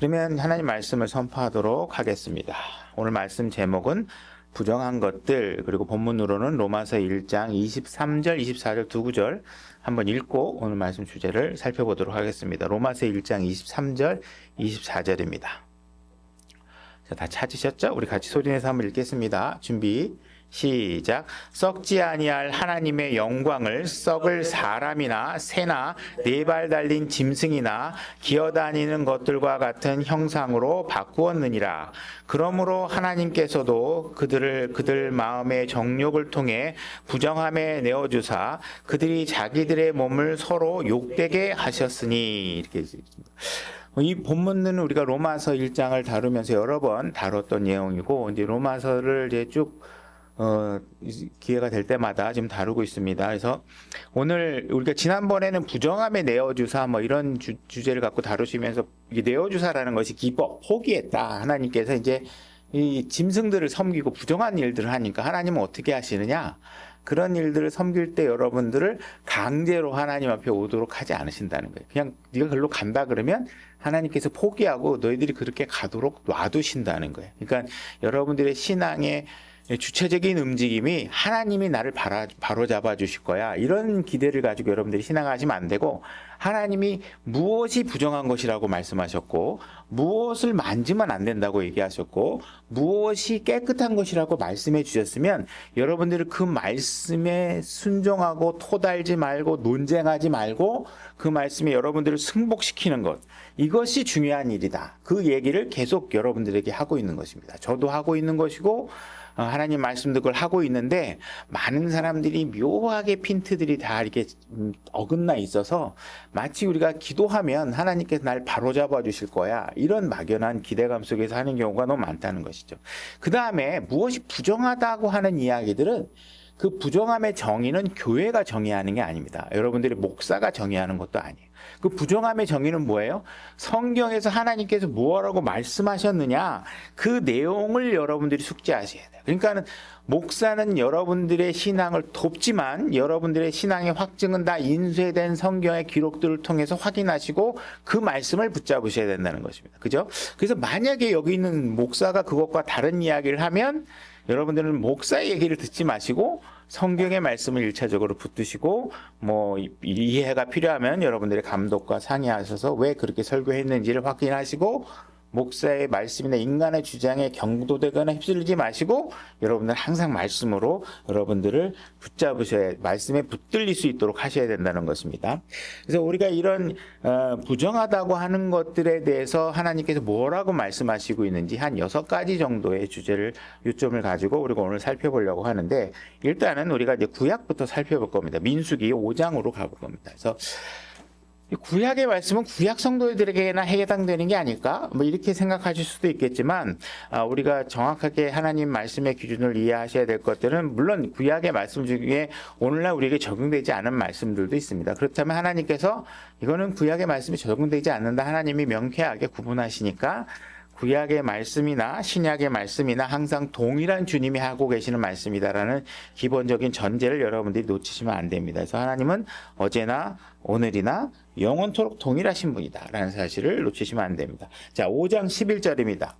그러면 하나님 말씀을 선포하도록 하겠습니다. 오늘 말씀 제목은 부정한 것들, 그리고 본문으로는 로마서 1장 23절, 24절 두 구절 한번 읽고 오늘 말씀 주제를 살펴보도록 하겠습니다. 로마서 1장 23절, 24절입니다. 자, 다 찾으셨죠? 우리 같이 소리내서 한번 읽겠습니다. 준비, 시작. 썩지 아니할 하나님의 영광을 썩을 사람이나 새나 네 발 달린 짐승이나 기어다니는 것들과 같은 형상으로 바꾸었느니라. 그러므로 하나님께서도 그들 마음의 정욕을 통해 부정함에 내어주사 그들이 자기들의 몸을 서로 욕되게 하셨으니. 이렇게 있습니다. 이 본문은 우리가 로마서 1장을 다루면서 여러 번 다뤘던 내용이고, 이제 로마서를 이제 쭉 기회가 될 때마다 지금 다루고 있습니다. 그래서 오늘 우리가 지난번에는 부정함에 내어주사 뭐 이런 주제를 갖고 다루시면서 이 내어주사라는 것이 기법, 포기했다. 하나님께서 이제 이 짐승들을 섬기고 부정한 일들을 하니까 하나님은 어떻게 하시느냐? 그런 일들을 섬길 때 여러분들을 강제로 하나님 앞에 오도록 하지 않으신다는 거예요. 그냥 네가 글로 간다 그러면 하나님께서 포기하고 너희들이 그렇게 가도록 놔두신다는 거예요. 그러니까 여러분들의 신앙의 주체적인 움직임이 하나님이 나를 바로잡아 주실 거야, 이런 기대를 가지고 여러분들이 신앙하시면 안 되고, 하나님이 무엇이 부정한 것이라고 말씀하셨고 무엇을 만지면 안 된다고 얘기하셨고 무엇이 깨끗한 것이라고 말씀해 주셨으면 여러분들이 그 말씀에 순종하고 토달지 말고 논쟁하지 말고 그 말씀에 여러분들을 승복시키는 것, 이것이 중요한 일이다. 그 얘기를 계속 여러분들에게 하고 있는 것입니다. 저도 하고 있는 것이고 하나님 말씀도 그걸 하고 있는데, 많은 사람들이 묘하게 핀트들이 다 이렇게 어긋나 있어서 마치 우리가 기도하면 하나님께서 날 바로잡아 주실 거야, 이런 막연한 기대감 속에서 하는 경우가 너무 많다는 것이죠. 그 다음에 무엇이 부정하다고 하는 이야기들은 그 부정함의 정의는 교회가 정의하는 게 아닙니다. 여러분들이 목사가 정의하는 것도 아니에요. 그 부정함의 정의는 뭐예요? 성경에서 하나님께서 무엇라고 말씀하셨느냐, 그 내용을 여러분들이 숙지하셔야 돼요. 그러니까는 목사는 여러분들의 신앙을 돕지만 여러분들의 신앙의 확증은 다 인쇄된 성경의 기록들을 통해서 확인하시고 그 말씀을 붙잡으셔야 된다는 것입니다. 그죠? 그래서 만약에 여기 있는 목사가 그것과 다른 이야기를 하면 여러분들은 목사의 얘기를 듣지 마시고 성경의 말씀을 1차적으로 붙드시고, 뭐 이해가 필요하면 여러분들의 감독과 상의하셔서 왜 그렇게 설교했는지를 확인하시고, 목사의 말씀이나 인간의 주장에 경도되거나 휩쓸리지 마시고 여러분들 항상 말씀으로 여러분들을 붙잡으셔야, 말씀에 붙들릴 수 있도록 하셔야 된다는 것입니다. 그래서 우리가 이런 부정하다고 하는 것들에 대해서 하나님께서 뭐라고 말씀하시고 있는지 한 6가지 정도의 주제를, 요점을 가지고 우리가 오늘 살펴보려고 하는데, 일단은 우리가 이제 구약부터 살펴볼 겁니다. 민수기 5장으로 가볼 겁니다. 그래서 구약의 말씀은 구약 성도들에게나 해당되는 게 아닐까? 뭐 이렇게 생각하실 수도 있겠지만, 우리가 정확하게 하나님 말씀의 기준을 이해하셔야 될 것들은 물론 구약의 말씀 중에 오늘날 우리에게 적용되지 않은 말씀들도 있습니다. 그렇다면 하나님께서 이거는 구약의 말씀이 적용되지 않는다, 하나님이 명쾌하게 구분하시니까 구약의 말씀이나 신약의 말씀이나 항상 동일한 주님이 하고 계시는 말씀이다라는 기본적인 전제를 여러분들이 놓치시면 안 됩니다. 그래서 하나님은 어제나 오늘이나 영원토록 동일하신 분이다라는 사실을 놓치시면 안 됩니다. 자, 5장 11절입니다.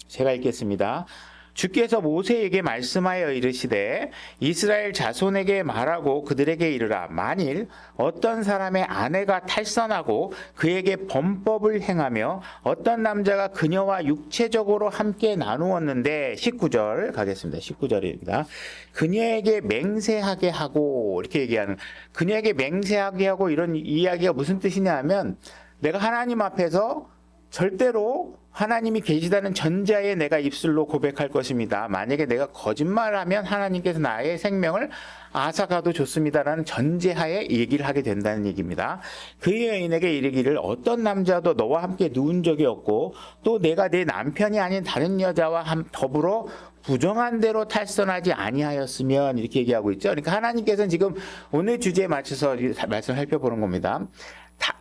제가 읽겠습니다. 주께서 모세에게 말씀하여 이르시되 이스라엘 자손에게 말하고 그들에게 이르라. 만일 어떤 사람의 아내가 탈선하고 그에게 범법을 행하며 어떤 남자가 그녀와 육체적으로 함께 나누었는데, 19절 가겠습니다. 19절입니다. 그녀에게 맹세하게 하고, 이렇게 얘기하는, 그녀에게 맹세하게 하고, 이런 이야기가 무슨 뜻이냐 하면, 내가 하나님 앞에서 절대로 하나님이 계시다는 전제하에 내가 입술로 고백할 것입니다. 만약에 내가 거짓말하면 하나님께서 나의 생명을 앗아가도 좋습니다라는 전제하에 얘기를 하게 된다는 얘기입니다. 그 여인에게 이르기를 어떤 남자도 너와 함께 누운 적이 없고 또 내가 내 남편이 아닌 다른 여자와 더불어 부정한 대로 탈선하지 아니하였으면, 이렇게 얘기하고 있죠. 그러니까 하나님께서는 지금 오늘 주제에 맞춰서 말씀을 살펴보는 겁니다.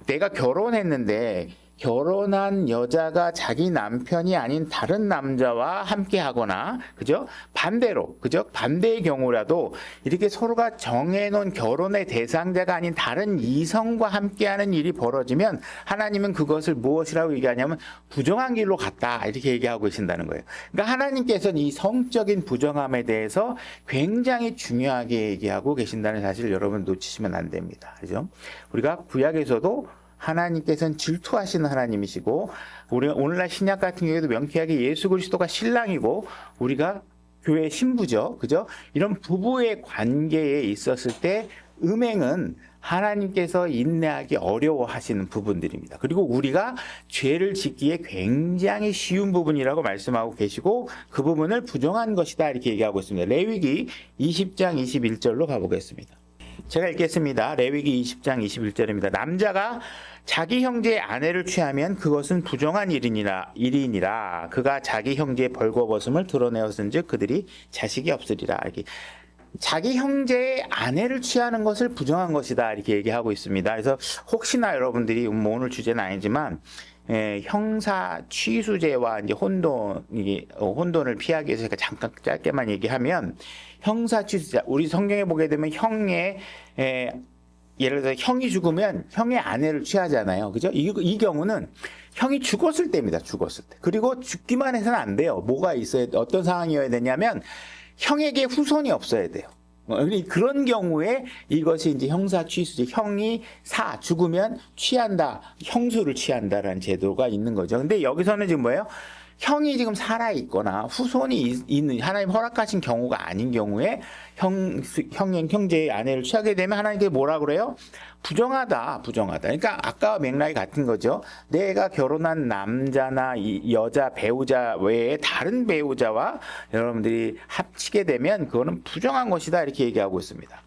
내가 결혼했는데 결혼한 여자가 자기 남편이 아닌 다른 남자와 함께 하거나, 그죠? 반대로, 그죠? 반대의 경우라도 이렇게 서로가 정해놓은 결혼의 대상자가 아닌 다른 이성과 함께하는 일이 벌어지면 하나님은 그것을 무엇이라고 얘기하냐면 부정한 길로 갔다. 이렇게 얘기하고 계신다는 거예요. 그러니까 하나님께서는 이 성적인 부정함에 대해서 굉장히 중요하게 얘기하고 계신다는 사실을 여러분 놓치시면 안 됩니다. 그죠? 우리가 구약에서도 하나님께서는 질투하시는 하나님이시고, 우리 오늘날 신약 같은 경우에도 명쾌하게 예수 그리스도가 신랑이고 우리가 교회 신부죠. 그죠? 이런 부부의 관계에 있었을 때 음행은 하나님께서 인내하기 어려워하시는 부분들입니다. 그리고 우리가 죄를 짓기에 굉장히 쉬운 부분이라고 말씀하고 계시고 그 부분을 부정한 것이다 이렇게 얘기하고 있습니다. 레위기 20장 21절로 가보겠습니다. 제가 읽겠습니다. 레위기 20장 21절입니다. 남자가 자기 형제의 아내를 취하면 그것은 부정한 일이니라. 그가 자기 형제의 벌거벗음을 드러내었은즉 그들이 자식이 없으리라. 이렇게 자기 형제의 아내를 취하는 것을 부정한 것이다 이렇게 얘기하고 있습니다. 그래서 혹시나 여러분들이 뭐 오늘 주제는 아니지만 형사 취수죄와 이제 혼돈을 피하기 위해서 제가 잠깐 짧게만 얘기하면 형사 취수죄 우리 성경에 보게 되면 예를 들어 형이 죽으면 형의 아내를 취하잖아요. 그죠? 이 경우는 형이 죽었을 때입니다. 죽었을 때. 그리고 죽기만 해서는 안 돼요. 뭐가 있어야 어떤 상황이어야 되냐면 형에게 후손이 없어야 돼요. 그런 경우에 이것이 이제 형사 취수죄, 형이 죽으면 취한다, 형수를 취한다라는 제도가 있는 거죠. 근데 여기서는 지금 뭐예요? 형이 지금 살아있거나 후손이 있는 하나님 허락하신 경우가 아닌 경우에 형제의 아내를 취하게 되면 하나님께 뭐라 그래요? 부정하다. 그러니까 아까와 맥락이 같은 거죠. 내가 결혼한 남자나 여자 배우자 외에 다른 배우자와 여러분들이 합치게 되면 그거는 부정한 것이다 이렇게 얘기하고 있습니다.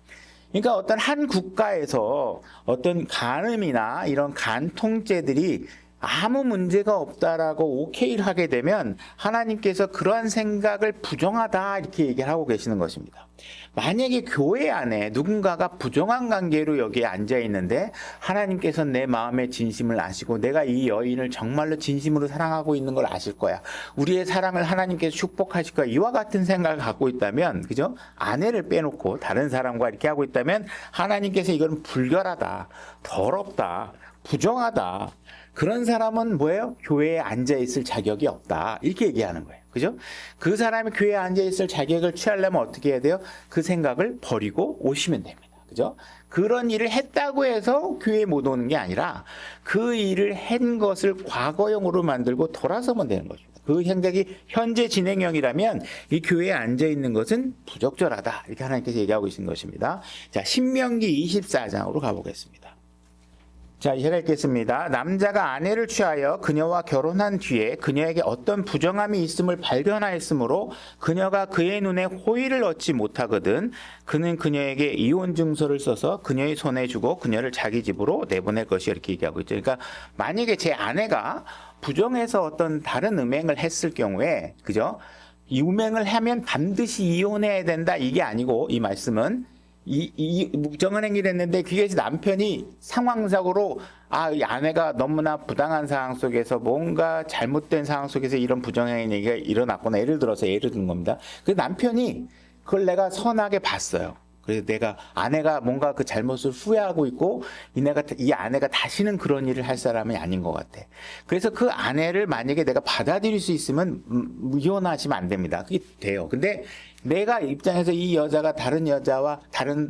그러니까 어떤 한 국가에서 어떤 간음이나 이런 간통죄들이 아무 문제가 없다라고 오케이를 하게 되면 하나님께서 그러한 생각을 부정하다 이렇게 얘기를 하고 계시는 것입니다. 만약에 교회 안에 누군가가 부정한 관계로 여기에 앉아 있는데 하나님께서는 내 마음의 진심을 아시고 내가 이 여인을 정말로 진심으로 사랑하고 있는 걸 아실 거야. 우리의 사랑을 하나님께서 축복하실 거야. 이와 같은 생각을 갖고 있다면, 그죠? 아내를 빼놓고 다른 사람과 이렇게 하고 있다면 하나님께서 이건 불결하다, 더럽다, 부정하다. 그런 사람은 뭐예요? 교회에 앉아있을 자격이 없다. 이렇게 얘기하는 거예요. 그죠? 그 사람이 교회에 앉아있을 자격을 취하려면 어떻게 해야 돼요? 그 생각을 버리고 오시면 됩니다. 그죠? 그런 일을 했다고 해서 교회에 못 오는 게 아니라 그 일을 한 것을 과거형으로 만들고 돌아서면 되는 거죠. 그 생각이 현재 진행형이라면 이 교회에 앉아있는 것은 부적절하다. 이렇게 하나님께서 얘기하고 계신 것입니다. 자, 신명기 24장으로 가보겠습니다. 자, 제가 읽겠습니다. 남자가 아내를 취하여 그녀와 결혼한 뒤에 그녀에게 어떤 부정함이 있음을 발견하였으므로 그녀가 그의 눈에 호의를 얻지 못하거든 그는 그녀에게 이혼 증서를 써서 그녀의 손에 주고 그녀를 자기 집으로 내보낼 것이 이렇게 얘기하고 있죠. 그러니까 만약에 제 아내가 부정해서 어떤 다른 음행을 했을 경우에, 그죠? 이 음행을 하면 반드시 이혼해야 된다 이게 아니고 이 말씀은 이 부정한 행위를 했는데 그게 남편이 상황적으로 이 아내가 너무나 부당한 상황 속에서 뭔가 잘못된 상황 속에서 이런 부정행위가 일어났거나 예를 든 겁니다. 그 남편이 그걸 내가 선하게 봤어요. 그래서 아내가 뭔가 그 잘못을 후회하고 있고 이 아내가 다시는 그런 일을 할 사람이 아닌 것 같아. 그래서 그 아내를 만약에 내가 받아들일 수 있으면 이혼하시면 안 됩니다. 그게 돼요. 근데 내가 입장에서 이 여자가 다른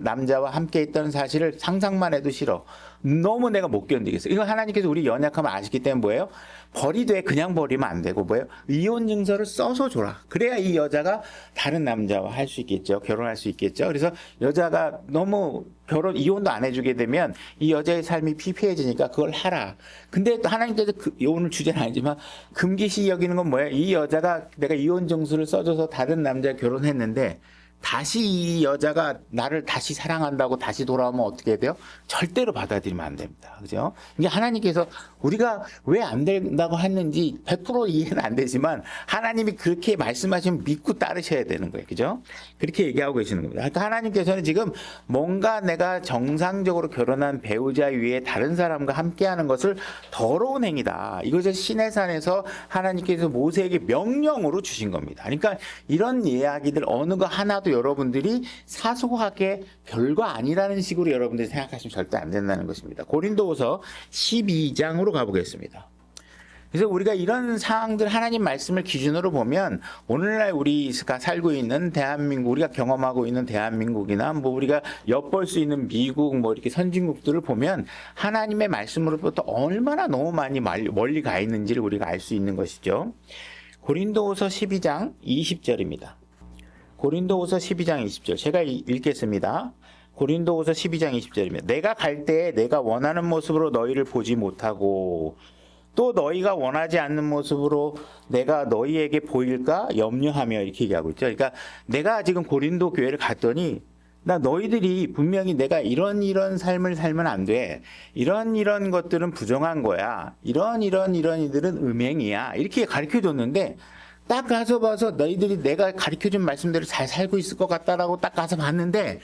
남자와 함께 있다는 사실을 상상만 해도 싫어. 너무 내가 못 견디겠어. 이건 하나님께서 우리 연약함을 아시기 때문에 뭐예요? 버리되 그냥 버리면 안 되고 뭐예요? 이혼 증서를 써서 줘라. 그래야 이 여자가 다른 남자와 할 수 있겠죠. 결혼할 수 있겠죠. 그래서 여자가 너무 이혼도 안 해주게 되면 이 여자의 삶이 피폐해지니까 그걸 하라. 근데 또 하나님께서 오늘 주제는 아니지만 금기시 여기는 건 뭐예요? 이 여자가 내가 이혼 증서를 써줘서 다른 남자 결혼했는데 다시 이 여자가 나를 다시 사랑한다고 다시 돌아오면 어떻게 해야 돼요? 절대로 받아들이면 안 됩니다. 그죠? 이게 하나님께서 우리가 왜 안 된다고 했는지 100% 이해는 안 되지만 하나님이 그렇게 말씀하시면 믿고 따르셔야 되는 거예요. 그죠? 그렇게 얘기하고 계시는 겁니다. 그러니까 하나님께서는 지금 뭔가 내가 정상적으로 결혼한 배우자 위에 다른 사람과 함께하는 것을 더러운 행위다. 이것을 시내산에서 하나님께서 모세에게 명령으로 주신 겁니다. 그러니까 이런 이야기들 어느 거 하나도 여러분들이 사소하게 별거 아니라는 식으로 여러분들이 생각하시면 절대 안 된다는 것입니다. 고린도후서 12장으로 가보겠습니다. 그래서 우리가 이런 상황들 하나님 말씀을 기준으로 보면 오늘날 우리가 살고 있는 대한민국, 우리가 경험하고 있는 대한민국이나 뭐 우리가 엿볼 수 있는 미국 뭐 이렇게 선진국들을 보면 하나님의 말씀으로부터 얼마나 너무 많이 멀리 가 있는지를 우리가 알 수 있는 것이죠. 고린도후서 12장 20절입니다. 고린도후서 12장 20절 제가 읽겠습니다. 고린도후서 12장 20절입니다. 내가 갈 때에 내가 원하는 모습으로 너희를 보지 못하고 또 너희가 원하지 않는 모습으로 내가 너희에게 보일까 염려하며 이렇게 얘기하고 있죠. 그러니까 내가 지금 고린도 교회를 갔더니 나 너희들이 분명히 내가 이런 삶을 살면 안 돼. 이런 것들은 부정한 거야. 이런 이들은 음행이야. 이렇게 가르쳐 줬는데 딱 가서 봐서 너희들이 내가 가르쳐 준 말씀대로 잘 살고 있을 것 같다라고 딱 가서 봤는데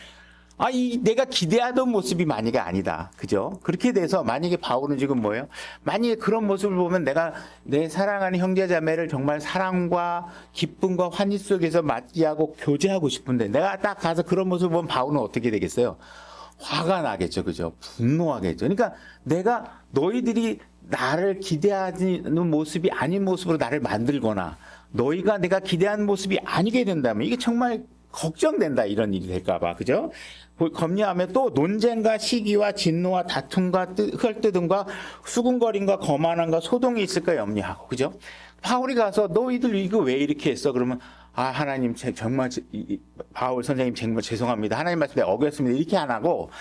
내가 기대하던 모습이 만약에 아니다. 그죠? 그렇게 돼서 만약에 바울은 지금 뭐예요? 만약에 그런 모습을 보면 내가 내 사랑하는 형제 자매를 정말 사랑과 기쁨과 환희 속에서 맞이하고 교제하고 싶은데 내가 딱 가서 그런 모습을 보면 바울은 어떻게 되겠어요? 화가 나겠죠. 그죠? 분노하겠죠. 그러니까 내가 너희들이 나를 기대하는 모습이 아닌 모습으로 나를 만들거나 너희가 내가 기대한 모습이 아니게 된다면 이게 정말 걱정된다. 이런 일이 될까봐. 그죠? 검려하면 또 논쟁과 시기와 진노와 다툼과 헐뜯음과 수군거림과 거만함과 소동이 있을까 염려하고. 그죠? 바울이 가서 너희들 이거 왜 이렇게 했어? 그러면 하나님 정말 바울 선생님 정말 죄송합니다. 하나님 말씀에 어겼습니다. 이렇게 안 하고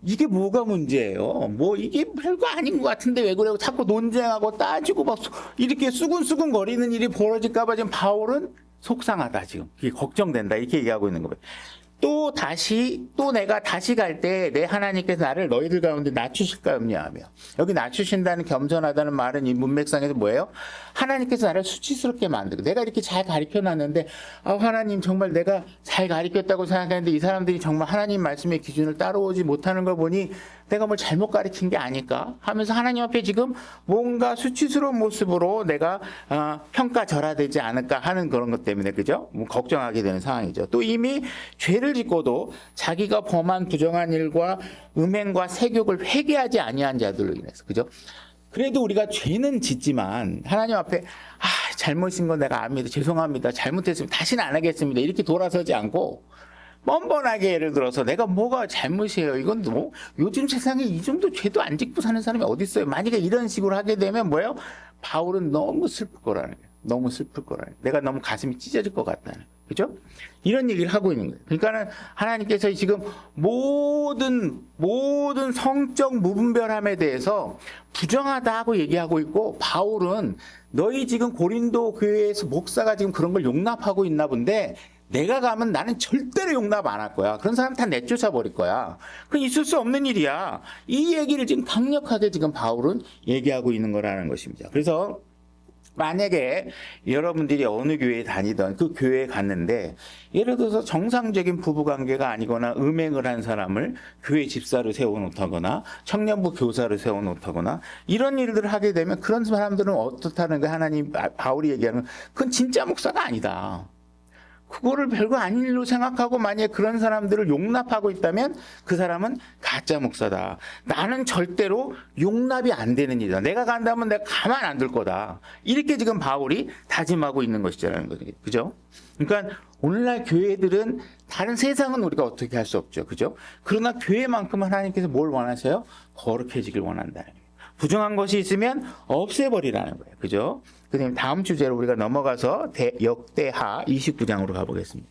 이게 뭐가 문제예요? 뭐 이게 별거 아닌 것 같은데 왜 그래요? 자꾸 논쟁하고 따지고 막 이렇게 수군수군 거리는 일이 벌어질까봐 지금 바울은 속상하다 지금. 이게 걱정된다 이렇게 얘기하고 있는 거예요. 또 내가 다시 갈 때 내 하나님께서 나를 너희들 가운데 낮추실까 염려하며. 여기 낮추신다는 겸손하다는 말은 이 문맥상에서 뭐예요? 하나님께서 나를 수치스럽게 만들고 내가 이렇게 잘 가르쳐 놨는데 하나님 정말 내가 잘 가르쳤다고 생각했는데 이 사람들이 정말 하나님 말씀의 기준을 따라오지 못하는 걸 보니 내가 뭘 잘못 가르친 게 아닐까 하면서 하나님 앞에 지금 뭔가 수치스러운 모습으로 내가 평가절하되지 않을까 하는 그런 것 때문에 그죠? 걱정하게 되는 상황이죠. 또 이미 죄를 짓고도 자기가 범한 부정한 일과 음행과 세욕을 회개하지 아니한 자들로 인해서 그죠? 그래도 우리가 죄는 짓지만 하나님 앞에 잘못인 건 내가 압니다. 죄송합니다. 잘못했습니다. 다시는 안 하겠습니다. 이렇게 돌아서지 않고 뻔뻔하게 예를 들어서 내가 뭐가 잘못이에요. 이건 뭐 요즘 세상에 이 정도 죄도 안 짓고 사는 사람이 어디 있어요. 만약에 이런 식으로 하게 되면 뭐예요? 바울은 너무 슬플 거라는 거예요. 너무 슬플 거라는 거예요. 내가 너무 가슴이 찢어질 것 같다는 거예요. 그죠? 이런 얘기를 하고 있는 거예요. 그러니까는 하나님께서 지금 모든 성적 무분별함에 대해서 부정하다 하고 얘기하고 있고 바울은 너희 지금 고린도 교회에서 목사가 지금 그런 걸 용납하고 있나 본데 내가 가면 나는 절대로 용납 안 할 거야. 그런 사람 다 내쫓아 버릴 거야. 그건 있을 수 없는 일이야. 이 얘기를 지금 강력하게 지금 바울은 얘기하고 있는 거라는 것입니다. 그래서 만약에 여러분들이 어느 교회에 다니던 그 교회에 갔는데 예를 들어서 정상적인 부부관계가 아니거나 음행을 한 사람을 교회 집사로 세워놓다거나 청년부 교사를 세워놓다거나 이런 일들을 하게 되면 그런 사람들은 어떻다는 게 하나님 바울이 얘기하는 그건 진짜 목사가 아니다. 그거를 별거 아닌 일로 생각하고 만약에 그런 사람들을 용납하고 있다면 그 사람은 가짜 목사다. 나는 절대로 용납이 안 되는 일이다. 내가 간다면 내가 가만 안 둘 거다. 이렇게 지금 바울이 다짐하고 있는 것이라는 거죠. 그죠? 그러니까 오늘날 교회들은 다른 세상은 우리가 어떻게 할 수 없죠. 그죠? 그러나 교회만큼은 하나님께서 뭘 원하세요? 거룩해지길 원한다는 거예요. 부정한 것이 있으면 없애버리라는 거예요. 그죠? 그다음에 다음 주제로 우리가 넘어가서 역대하 29장으로 가보겠습니다.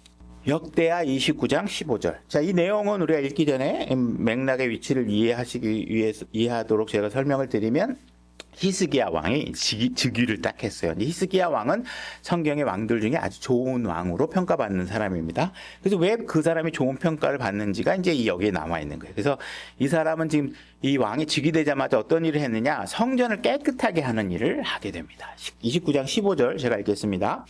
역대하 29장 15절. 자, 이 내용은 우리가 읽기 전에 맥락의 위치를 이해하도록 제가 설명을 드리면 히스기야 왕이 즉위를 딱 했어요. 히스기야 왕은 성경의 왕들 중에 아주 좋은 왕으로 평가받는 사람입니다. 그래서 왜 그 사람이 좋은 평가를 받는지가 이제 여기에 나와 있는 거예요. 그래서 이 사람은 지금 이 왕이 즉위되자마자 어떤 일을 했느냐? 성전을 깨끗하게 하는 일을 하게 됩니다. 29장 15절 제가 읽겠습니다.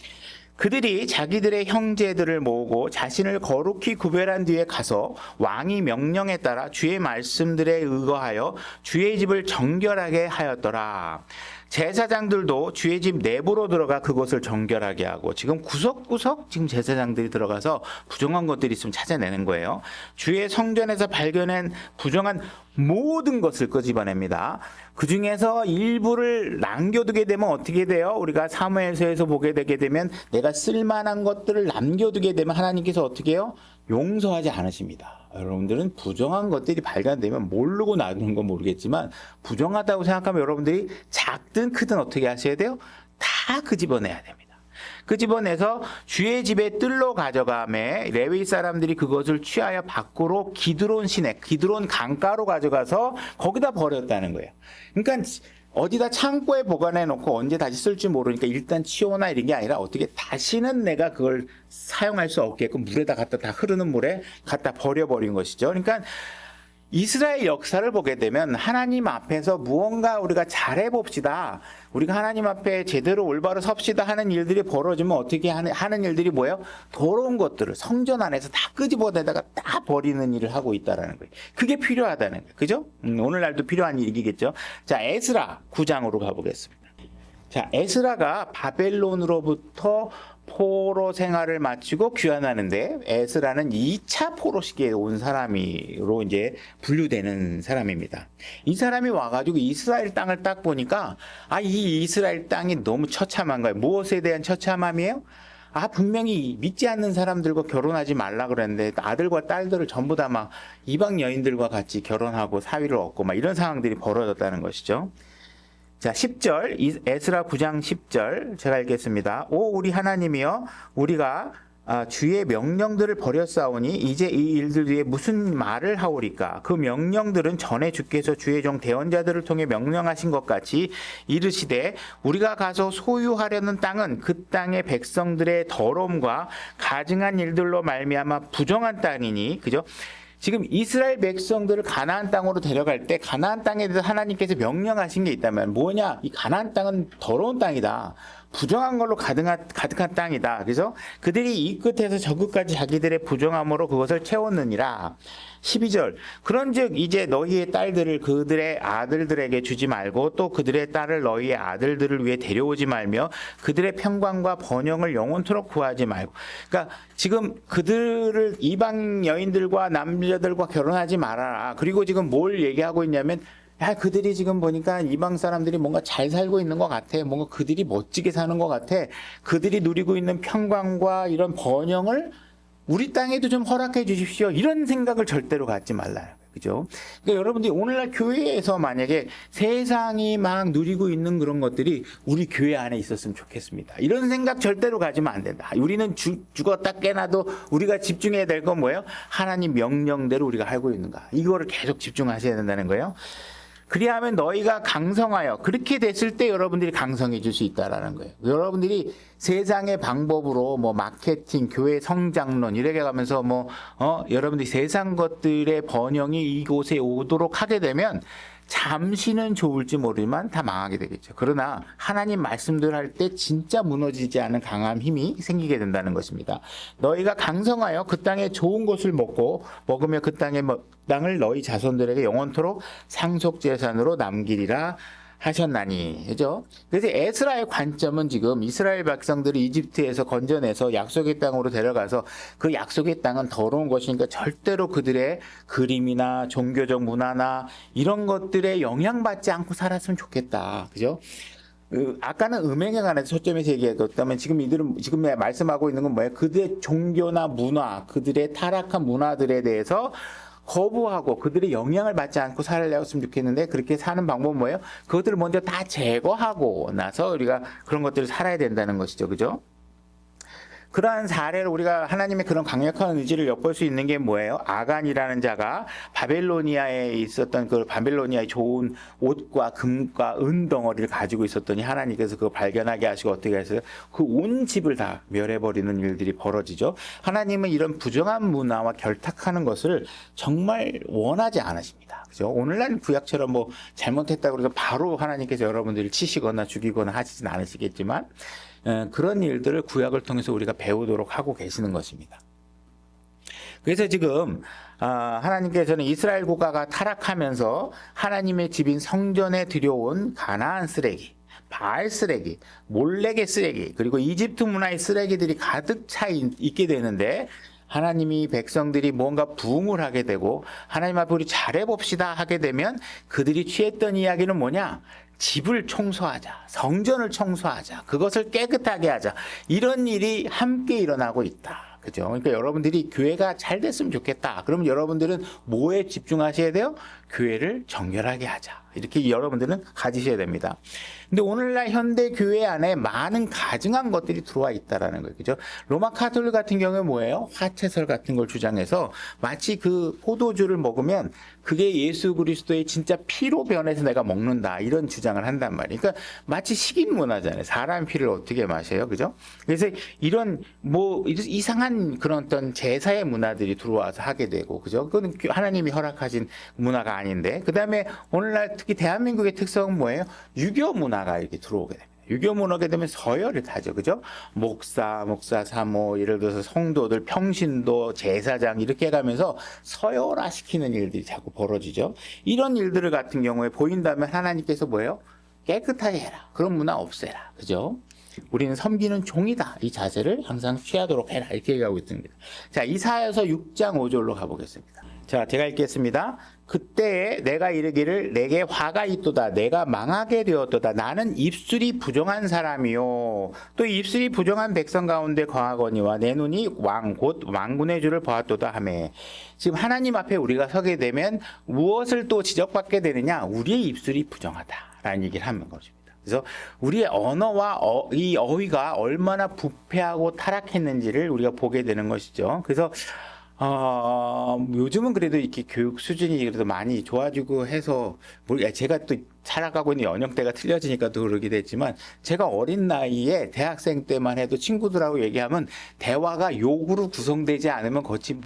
그들이 자기들의 형제들을 모으고 자신을 거룩히 구별한 뒤에 가서 왕이 명령에 따라 주의 말씀들에 의거하여 주의 집을 정결하게 하였더라. 제사장들도 주의 집 내부로 들어가 그곳을 정결하게 하고 지금 구석구석 지금 제사장들이 들어가서 부정한 것들이 있으면 찾아내는 거예요. 주의 성전에서 발견한 부정한 모든 것을 끄집어냅니다. 그 중에서 일부를 남겨두게 되면 어떻게 돼요? 우리가 사무엘서에서 보게 되게 되면 내가 쓸만한 것들을 남겨두게 되면 하나님께서 어떻게 해요? 용서하지 않으십니다. 여러분들은 부정한 것들이 발견되면 모르고 놔두는 건 모르겠지만 부정하다고 생각하면 여러분들이 작든 크든 어떻게 하셔야 돼요? 다 끄집어내야 됩니다. 끄집어내서 주의 집에 뜰로 가져가매 레위 사람들이 그것을 취하여 밖으로 기드론 시내, 기드론 강가로 가져가서 거기다 버렸다는 거예요. 그러니까 어디다 창고에 보관해 놓고 언제 다시 쓸지 모르니까 일단 치워놔 이런 게 아니라 어떻게 다시는 내가 그걸 사용할 수 없게끔 물에다 갖다 다 흐르는 물에 갖다 버려버린 것이죠. 그러니까 이스라엘 역사를 보게 되면 하나님 앞에서 무언가 우리가 잘해봅시다. 우리가 하나님 앞에 제대로 올바로 섭시다 하는 일들이 벌어지면 어떻게 하는 일들이 뭐예요? 더러운 것들을 성전 안에서 다 끄집어내다가 다 버리는 일을 하고 있다는 거예요. 그게 필요하다는 거예요. 그죠? 오늘날도 필요한 일이겠죠. 자, 에스라 9장으로 가보겠습니다. 자, 에스라가 바벨론으로부터 포로 생활을 마치고 귀환하는데 에스라는 2차 포로 시기에 온 사람으로 이제 분류되는 사람입니다. 이 사람이 와가지고 이스라엘 땅을 딱 보니까 이 이스라엘 땅이 너무 처참한 거예요. 무엇에 대한 처참함이에요? 분명히 믿지 않는 사람들과 결혼하지 말라 그랬는데 아들과 딸들을 전부 다 막 이방 여인들과 같이 결혼하고 사위를 얻고 막 이런 상황들이 벌어졌다는 것이죠. 자, 10절, 에스라 9장 10절 제가 읽겠습니다. 오 우리 하나님이여 우리가 주의 명령들을 버렸사오니 이제 이 일들 위에 무슨 말을 하오리까? 그 명령들은 전에 주께서 주의 종 대언자들을 통해 명령하신 것 같이 이르시되 우리가 가서 소유하려는 땅은 그 땅의 백성들의 더러움과 가증한 일들로 말미암아 부정한 땅이니 그죠? 지금 이스라엘 백성들을 가나안 땅으로 데려갈 때 가나안 땅에 대해서 하나님께서 명령하신 게 있다면 뭐냐? 이 가나안 땅은 더러운 땅이다. 부정한 걸로 가득한 땅이다. 그래서 그들이 이 끝에서 저 끝까지 자기들의 부정함으로 그것을 채웠느니라. 12절 그런즉 이제 너희의 딸들을 그들의 아들들에게 주지 말고 또 그들의 딸을 너희의 아들들을 위해 데려오지 말며 그들의 평강과 번영을 영원토록 구하지 말고 그러니까 지금 그들을 이방 여인들과 남자들과 결혼하지 말아라. 그리고 지금 뭘 얘기하고 있냐면 그들이 지금 보니까 이방 사람들이 뭔가 잘 살고 있는 것 같아. 뭔가 그들이 멋지게 사는 것 같아. 그들이 누리고 있는 평강과 이런 번영을 우리 땅에도 좀 허락해 주십시오. 이런 생각을 절대로 갖지 말라요. 그죠? 그러니까 여러분들이 오늘날 교회에서 만약에 세상이 막 누리고 있는 그런 것들이 우리 교회 안에 있었으면 좋겠습니다. 이런 생각 절대로 가지면 안 된다. 우리는 죽었다 깨나도 우리가 집중해야 될 건 뭐예요? 하나님 명령대로 우리가 하고 있는가. 이거를 계속 집중하셔야 된다는 거예요. 그리하면 너희가 강성하여 그렇게 됐을 때 여러분들이 강성해질 수 있다라는 거예요. 여러분들이 세상의 방법으로 뭐 마케팅, 교회 성장론 이렇게 가면서 여러분들이 세상 것들의 번영이 이곳에 오도록 하게 되면 잠시는 좋을지 모르지만 다 망하게 되겠죠. 그러나 하나님 말씀들 할 때 진짜 무너지지 않은 강한 힘이 생기게 된다는 것입니다. 너희가 강성하여 그 땅에 좋은 것을 먹으며 그 땅을 너희 자손들에게 영원토록 상속재산으로 남기리라 하셨나니. 그죠? 그래서 에스라의 관점은 지금 이스라엘 백성들이 이집트에서 건져내서 약속의 땅으로 데려가서 그 약속의 땅은 더러운 것이니까 절대로 그들의 그림이나 종교적 문화나 이런 것들에 영향받지 않고 살았으면 좋겠다. 그죠? 아까는 음행에 관해서 초점에서 얘기했다면 지금 말씀하고 있는 건 뭐예요? 그들의 종교나 문화, 그들의 타락한 문화들에 대해서 거부하고 그들의 영향을 받지 않고 살았으면 좋겠는데 그렇게 사는 방법은 뭐예요? 그것들을 먼저 다 제거하고 나서 우리가 그런 것들을 살아야 된다는 것이죠. 그죠? 그러한 사례를 우리가 하나님의 그런 강력한 의지를 엿볼 수 있는 게 뭐예요? 아간이라는 자가 바벨로니아에 있었던 그 바벨로니아의 좋은 옷과 금과 은 덩어리를 가지고 있었더니 하나님께서 그거 발견하게 하시고 어떻게 했어요? 그 온 집을 다 멸해버리는 일들이 벌어지죠. 하나님은 이런 부정한 문화와 결탁하는 것을 정말 원하지 않으십니다. 그죠? 오늘날 구약처럼 뭐 잘못했다고 해서 바로 하나님께서 여러분들을 치시거나 죽이거나 하시진 않으시겠지만 그런 일들을 구약을 통해서 우리가 배우도록 하고 계시는 것입니다. 그래서 지금 하나님께서는 이스라엘 국가가 타락하면서 하나님의 집인 성전에 들여온 가나안 쓰레기, 바알 쓰레기, 몰렉의 쓰레기, 그리고 이집트 문화의 쓰레기들이 가득 차 있게 되는데 하나님이 백성들이 뭔가 부응을 하게 되고 하나님 앞에 우리 잘해봅시다 하게 되면 그들이 취했던 이야기는 뭐냐? 집을 청소하자, 성전을 청소하자, 그것을 깨끗하게 하자, 이런 일이 함께 일어나고 있다. 그죠? 그러니까 여러분들이 교회가 잘 됐으면 좋겠다. 그러면 여러분들은 뭐에 집중하셔야 돼요? 교회를 정결하게 하자. 이렇게 여러분들은 가지셔야 됩니다. 근데 오늘날 현대 교회 안에 많은 가증한 것들이 들어와 있다라는 거예요. 그죠? 로마 카톨릭 같은 경우에 뭐예요? 화채설 같은 걸 주장해서 마치 그 포도주를 먹으면 그게 예수 그리스도의 진짜 피로 변해서 내가 먹는다. 이런 주장을 한단 말이에요. 그러니까 마치 식인 문화잖아요. 사람 피를 어떻게 마셔요? 그죠? 그래서 이런 뭐 이상한 그런 어떤 제사의 문화들이 들어와서 하게 되고, 그죠? 그건 하나님이 허락하신 문화가 아닌데, 그 다음에 오늘날 특히 대한민국의 특성은 뭐예요? 유교 문화가 이렇게 들어오게 됩니다. 유교 문화게 되면 서열을 타죠. 그죠? 목사, 사모, 예를 들어서 성도들, 평신도, 제사장 이렇게 해가면서 서열화 시키는 일들이 자꾸 벌어지죠. 이런 일들을 같은 경우에 보인다면 하나님께서 뭐예요? 깨끗하게 해라. 그런 문화 없애라. 그죠? 우리는 섬기는 종이다. 이 자세를 항상 취하도록 해라. 이렇게 얘기하고 있습니다. 자, 이사야서 6장 5절로 가보겠습니다. 자, 제가 읽겠습니다. 그때에 내가 이르기를 내게 화가 있도다. 내가 망하게 되었도다. 나는 입술이 부정한 사람이요. 또 입술이 부정한 백성 가운데 거하거니와 내 눈이 곧 왕군의 주를 보았도다 하매. 지금 하나님 앞에 우리가 서게 되면 무엇을 또 지적받게 되느냐? 우리의 입술이 부정하다라는 얘기를 하는 것입니다. 그래서 우리의 언어와 이 어휘가 얼마나 부패하고 타락했는지를 우리가 보게 되는 것이죠. 그래서 요즘은 그래도 이렇게 교육 수준이 그래도 많이 좋아지고 해서, 제가 또 살아가고 있는 연령대가 틀려지니까 또 그러게 됐지만, 제가 어린 나이에 대학생 때만 해도 친구들하고 얘기하면 대화가 욕으로 구성되지 않으면 거치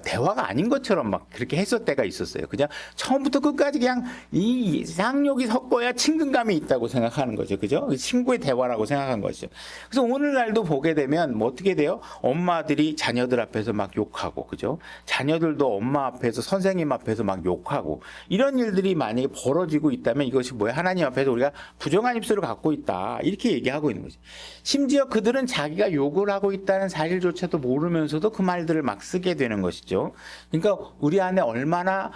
대화가 아닌 것처럼 막 그렇게 했을 때가 있었어요. 그냥 처음부터 끝까지 그냥 이 쌍욕이 섞어야 친근감이 있다고 생각하는 거죠. 그죠? 친구의 대화라고 생각한 것이죠. 그래서 오늘날도 보게 되면 뭐 어떻게 돼요? 엄마들이 자녀들 앞에서 막 욕하고, 그죠? 자녀들도 엄마 앞에서, 선생님 앞에서 막 욕하고, 이런 일들이 만약에 벌어지고 있다면 이것이 뭐예요? 하나님 앞에서 우리가 부정한 입술을 갖고 있다. 이렇게 얘기하고 있는 거죠. 심지어 그들은 자기가 욕을 하고 있다는 사실조차도 모르면서도 그 말들을 막 쓰게 되는 것이죠. 그러니까 우리 안에 얼마나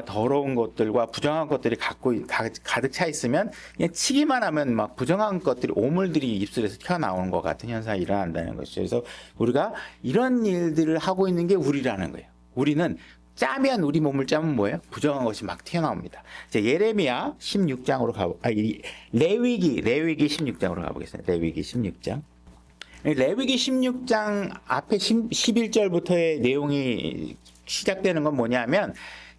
더러운 것들과 부정한 것들이 가득 차 있으면 그냥 치기만 하면 막 부정한 것들이, 오물들이 입술에서 튀어나오는 것 같은 현상이 일어난다는 것이죠. 그래서 우리가 이런 일들을 하고 있는 게 우리라는 거예요. 우리는 짜면, 우리 몸을 짜면 뭐예요? 부정한 것이 막 튀어나옵니다. 이제 예레미야 16장으로 레위기 16장으로 가보겠습니다. 레위기 16장. 레위기 16장 앞에 11절부터의 내용이 시작되는 건 뭐냐면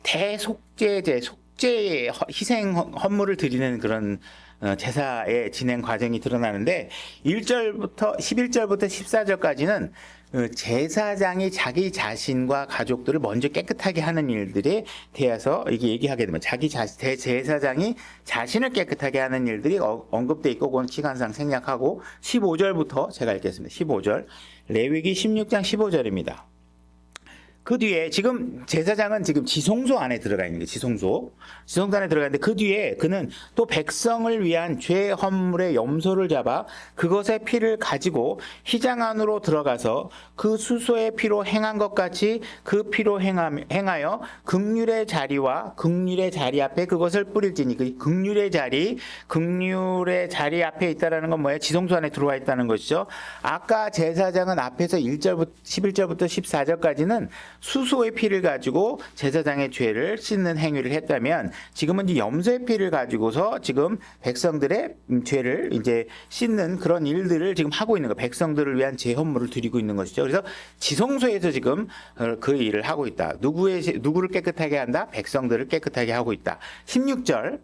대속죄제, 속죄의 희생 헌물을 드리는 그런 제사의 진행 과정이 드러나는데 11절부터 14절까지는 제사장이 자기 자신과 가족들을 먼저 깨끗하게 하는 일들에 대해서 이게 얘기하게 되면 제사장이 자신을 깨끗하게 하는 일들이 언급되어 있고 그건 시간상 생략하고 15절부터 제가 읽겠습니다. 15절 레위기 16장 15절입니다. 그 뒤에 지금 제사장은 지금 지성소 안에 들어가 있는 거예요. 지성소 안에 들어가 있는데 그 뒤에 그는 또 백성을 위한 죄 헌물의 염소를 잡아 그것의 피를 가지고 휘장 안으로 들어가서 그 수소의 피로 행한 것 같이 그 피로 행하여 긍휼의 자리와 긍휼의 자리 앞에 그것을 뿌릴지니, 그 긍휼의 자리 앞에 있다라는 건 뭐예요? 지성소 안에 들어와 있다는 것이죠. 아까 제사장은 앞에서 11절부터 14절까지는 수소의 피를 가지고 제사장의 죄를 씻는 행위를 했다면 지금은 이제 염소의 피를 가지고서 지금 백성들의 죄를 이제 씻는 그런 일들을 지금 하고 있는 거, 백성들을 위한 제헌물을 드리고 있는 것이죠. 그래서 지성소에서 지금 그 일을 하고 있다. 누구를 깨끗하게 한다? 백성들을 깨끗하게 하고 있다. 16절.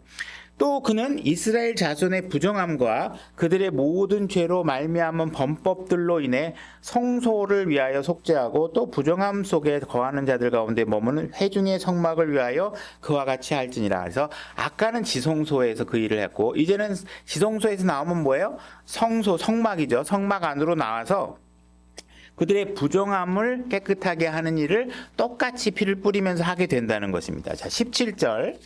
또 그는 이스라엘 자손의 부정함과 그들의 모든 죄로 말미암은 범법들로 인해 성소를 위하여 속죄하고 또 부정함 속에 거하는 자들 가운데 머무는 회중의 성막을 위하여 그와 같이 할지니라. 그래서 아까는 지성소에서 그 일을 했고 이제는 지성소에서 나오면 뭐예요? 성소, 성막이죠. 성막 안으로 나와서 그들의 부정함을 깨끗하게 하는 일을 똑같이 피를 뿌리면서 하게 된다는 것입니다. 자, 17절.